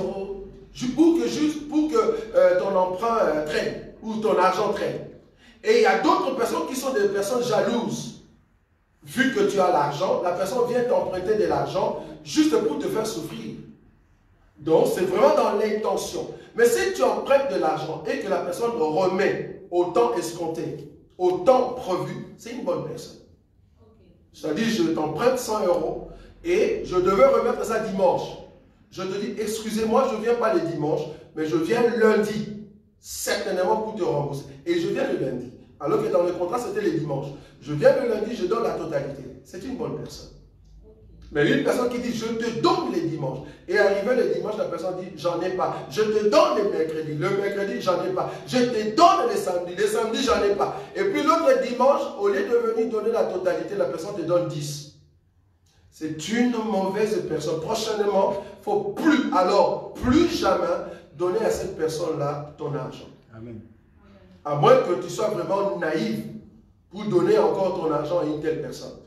pour que ton emprunt traîne ou ton argent traîne. Et il y a d'autres personnes qui sont des personnes jalouses. Vu que tu as l'argent, la personne vient t'emprunter de l'argent juste pour te faire souffrir. Donc, c'est vraiment dans l'intention. Mais si tu empruntes de l'argent et que la personne te remet au temps escompté, au temps prévu, c'est une bonne personne. C'est-à-dire, je t'emprunte 100 € et je devais remettre ça dimanche. Je te dis, excusez-moi, je ne viens pas le dimanche, mais je viens lundi, certainement pour te rembourser. Et je viens le lundi. Alors que dans le contrat, c'était le dimanche. Je viens le lundi, je donne la totalité. C'est une bonne personne. Mais une personne qui dit, je te donne les dimanches. Et arrivé le dimanche, la personne dit, j'en ai pas. Je te donne le mercredi. Le mercredi, j'en ai pas. je te donne les samedis. Les samedis, j'en ai pas. Et puis l'autre dimanche, au lieu de venir donner la totalité, la personne te donne 10. C'est une mauvaise personne. Prochainement, il ne faut plus, alors plus jamais, donner à cette personne-là ton argent.
Amen.
À moins que tu sois vraiment naïf pour donner encore ton argent à une telle personne.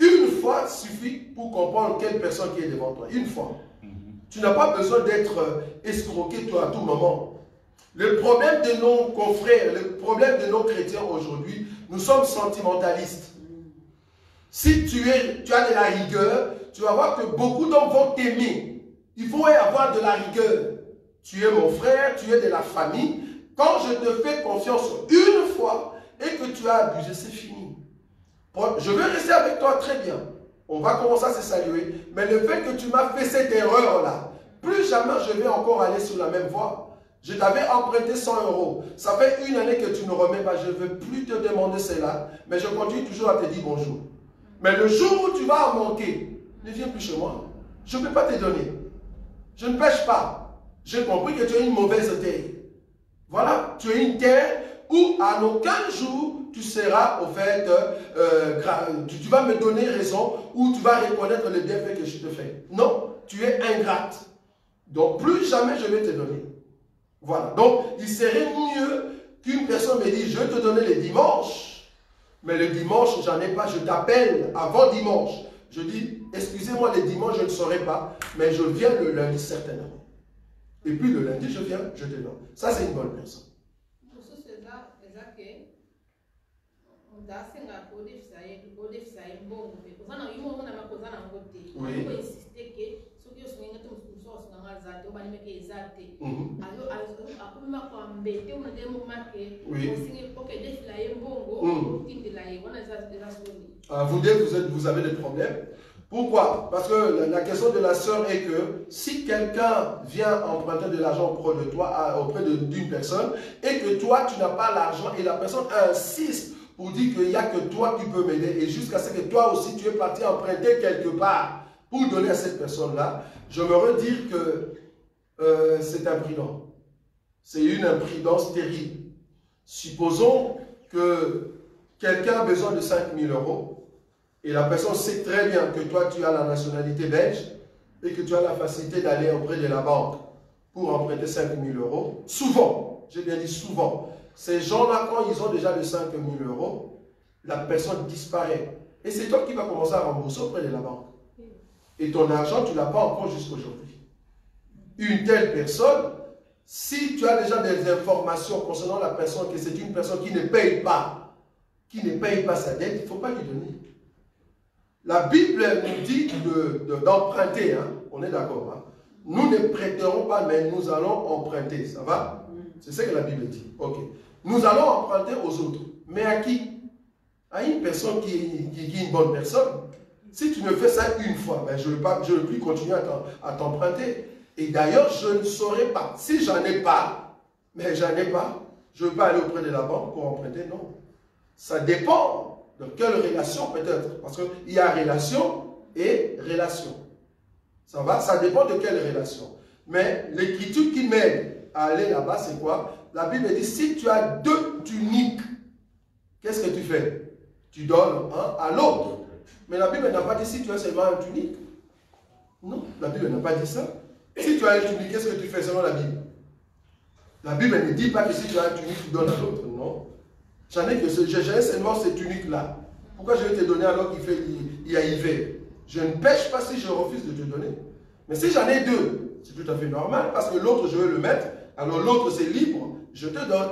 Une fois suffit pour comprendre quelle personne qui est devant toi. Une fois. Tu n'as pas besoin d'être escroqué toi à tout moment. Le problème de nos confrères, le problème de nos chrétiens aujourd'hui, nous sommes sentimentalistes. Si tu as de la rigueur, tu vas voir que beaucoup d'hommes vont t'aimer. Il faut avoir de la rigueur. Tu es mon frère, tu es de la famille. Quand je te fais confiance une fois et que tu as abusé, c'est fini. Je veux rester avec toi très bien. On va commencer à se saluer. Mais le fait que tu m'as fait cette erreur-là, plus jamais je vais encore aller sur la même voie. Je t'avais emprunté 100 €. Ça fait une année que tu ne remets pas. Je ne veux plus te demander cela. Mais je continue toujours à te dire bonjour. Mais le jour où tu vas en manquer, ne viens plus chez moi. Je ne peux pas te donner. Je ne pêche pas. J'ai compris que tu as une mauvaise terre. Voilà, tu as une terre où à aucun jour tu seras au fait, tu vas me donner raison ou tu vas reconnaître le bienfait que je te fais. Non, tu es ingrate. Donc plus jamais je vais te donner. Voilà, donc il serait mieux qu'une personne me dise, je vais te donner les dimanches, mais le dimanche, j'en ai pas, je t'appelle avant dimanche. Je dis, excusez-moi, les dimanches, je ne saurai pas, mais je viens le lundi certainement. Et puis le lundi, je viens, je te donne. Ça, c'est une bonne personne. Vous avez des problèmes. Pourquoi? Parce que la question de la sœur est que si quelqu'un vient emprunter de l'argent auprès de toi, auprès d'une personne, et que toi, tu n'as pas l'argent, et la personne insiste pour dire qu'il n'y a que toi qui peux m'aider, et jusqu'à ce que toi aussi, tu es parti emprunter quelque part pour donner à cette personne-là, je me redire que c'est imprudent. C'est une imprudence terrible. Supposons que quelqu'un a besoin de 5 000 €, et la personne sait très bien que toi, tu as la nationalité belge et que tu as la facilité d'aller auprès de la banque pour emprunter 5 000 €. Souvent, j'ai bien dit souvent, ces gens-là, quand ils ont déjà les 5 000 €, la personne disparaît. Et c'est toi qui vas commencer à rembourser auprès de la banque. Et ton argent, tu ne l'as pas encore jusqu'aujourd'hui. Une telle personne, si tu as déjà des informations concernant la personne, que c'est une personne qui ne paye pas sa dette, il ne faut pas lui donner. La Bible nous dit d'emprunter, hein? On est d'accord. Hein? Nous ne prêterons pas, mais nous allons emprunter. Ça va? C'est ce que la Bible dit. Ok. Nous allons emprunter aux autres. Mais à qui? À une personne qui est une bonne personne. Si tu me fais ça une fois, ben je ne veux plus continuer à t'emprunter. Et d'ailleurs, je ne saurais pas. Si j'en ai pas, mais j'en ai pas, je ne veux pas aller auprès de la banque pour emprunter, non. Ça dépend. De quelle relation peut-être? Parce qu'il y a relation et relation. Ça va? Ça dépend de quelle relation. Mais l'écriture qui m'aide à aller là-bas, c'est quoi? La Bible dit, si tu as 2 tuniques, qu'est-ce que tu fais? Tu donnes un à l'autre. Mais la Bible n'a pas dit si tu as seulement une tunique. Non, la Bible n'a pas dit ça. Si tu as une tunique, qu'est-ce que tu fais selon la Bible? La Bible ne dit pas que si tu as une tunique, tu donnes à l'autre. Non. J'en ai seulement cette tunique-là. Pourquoi je vais te donner alors qu'il y a hiver? Je ne pêche pas si je refuse de te donner. Mais si j'en ai 2, c'est tout à fait normal, parce que l'autre, je veux le mettre, alors l'autre, c'est libre, je te donne.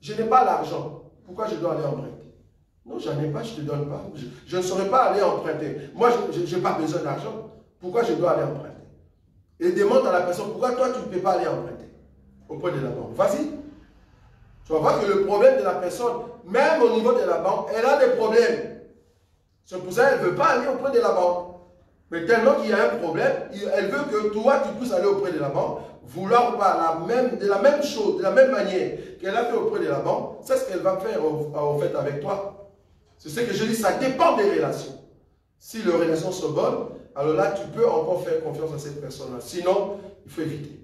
Je n'ai pas l'argent. Pourquoi je dois aller emprunter? Non, j'en ai pas, je ne te donne pas. Je ne saurais pas aller emprunter. Moi, je n'ai pas besoin d'argent. Pourquoi je dois aller emprunter? Et demande à la personne, pourquoi toi, tu ne peux pas aller emprunter auprès de la banque? Vas-y. Tu vas voir que le problème de la personne, même au niveau de la banque, elle a des problèmes. C'est pour ça qu'elle ne veut pas aller auprès de la banque. Mais tellement qu'il y a un problème, elle veut que toi, tu puisses aller auprès de la banque, vouloir pas de la même chose, de la même manière qu'elle a fait auprès de la banque, c'est ce qu'elle va faire au fait avec toi. C'est ce que je dis, ça dépend des relations. Si les relations sont bonnes, alors là, tu peux encore faire confiance à cette personne-là. Sinon, il faut éviter.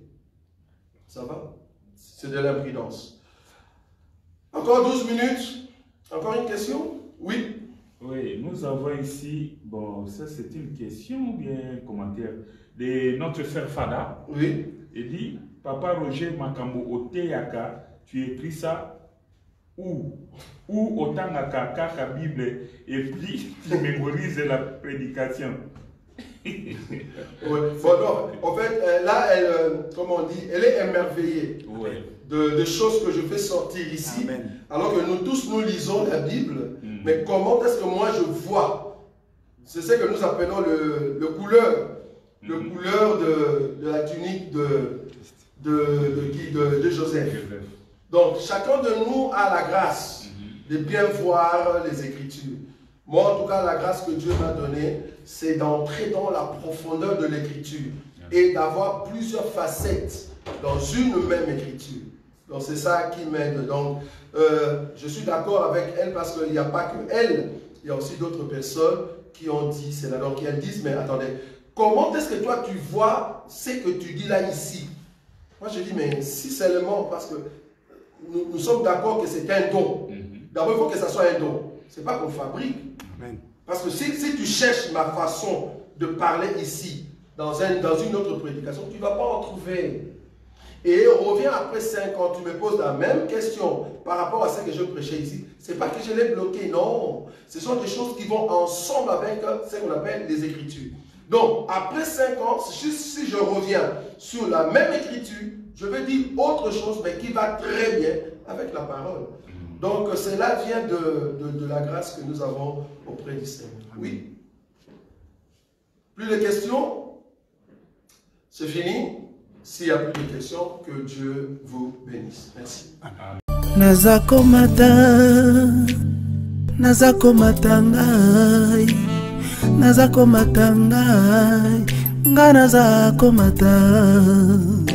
Ça va? C'est de l'imprudence. Encore 12 minutes. Encore une question? Oui.
Oui, nous avons ici, bon, ça c'est une question ou bien un commentaire de notre frère Fada.
Oui.
Il dit, Papa Roger Makambo Oteyaka, tu écris ça? ou autant la Bible et puis tu mémorises la prédication.
Ouais. Bon, non, en fait, là, elle, comme on dit, elle est émerveillée de choses que je fais sortir ici. Amen. Alors que nous tous, nous lisons la Bible, mais comment est-ce que moi je vois? C'est ce que nous appelons le couleur, le couleur de la tunique de Joseph. Donc, chacun de nous a la grâce de bien voir les Écritures. Moi, en tout cas, la grâce que Dieu m'a donnée, c'est d'entrer dans la profondeur de l'Écriture et d'avoir plusieurs facettes dans une même Écriture. Donc, c'est ça qui m'aide. Donc, je suis d'accord avec elle parce qu'il n'y a pas que elle, il y a aussi d'autres personnes qui ont dit cela. Donc, elles disent, mais attendez, comment est-ce que toi, tu vois ce que tu dis là, ici? Moi, je dis, mais si seulement parce que nous sommes d'accord que c'est un don. D'abord, il faut que ça soit un don. Ce n'est pas qu'on fabrique. Amen. Parce que si tu cherches ma façon de parler ici, dans une autre prédication, tu ne vas pas en trouver. Et reviens après 5 ans, tu me poses la même question par rapport à ce que je prêchais ici. Ce n'est pas que je l'ai bloqué, non. Ce sont des choses qui vont ensemble avec ce qu'on appelle les Écritures. Donc, après 5 ans, si je reviens sur la même Écriture, je vais dire autre chose, mais qui va très bien avec la parole. Donc, cela vient de la grâce que nous avons auprès du Seigneur. Oui. Plus de questions? C'est fini. S'il n'y a plus de questions, que Dieu vous bénisse. Merci.
Nazako matangai, nazako matangai, nga nazako matangai.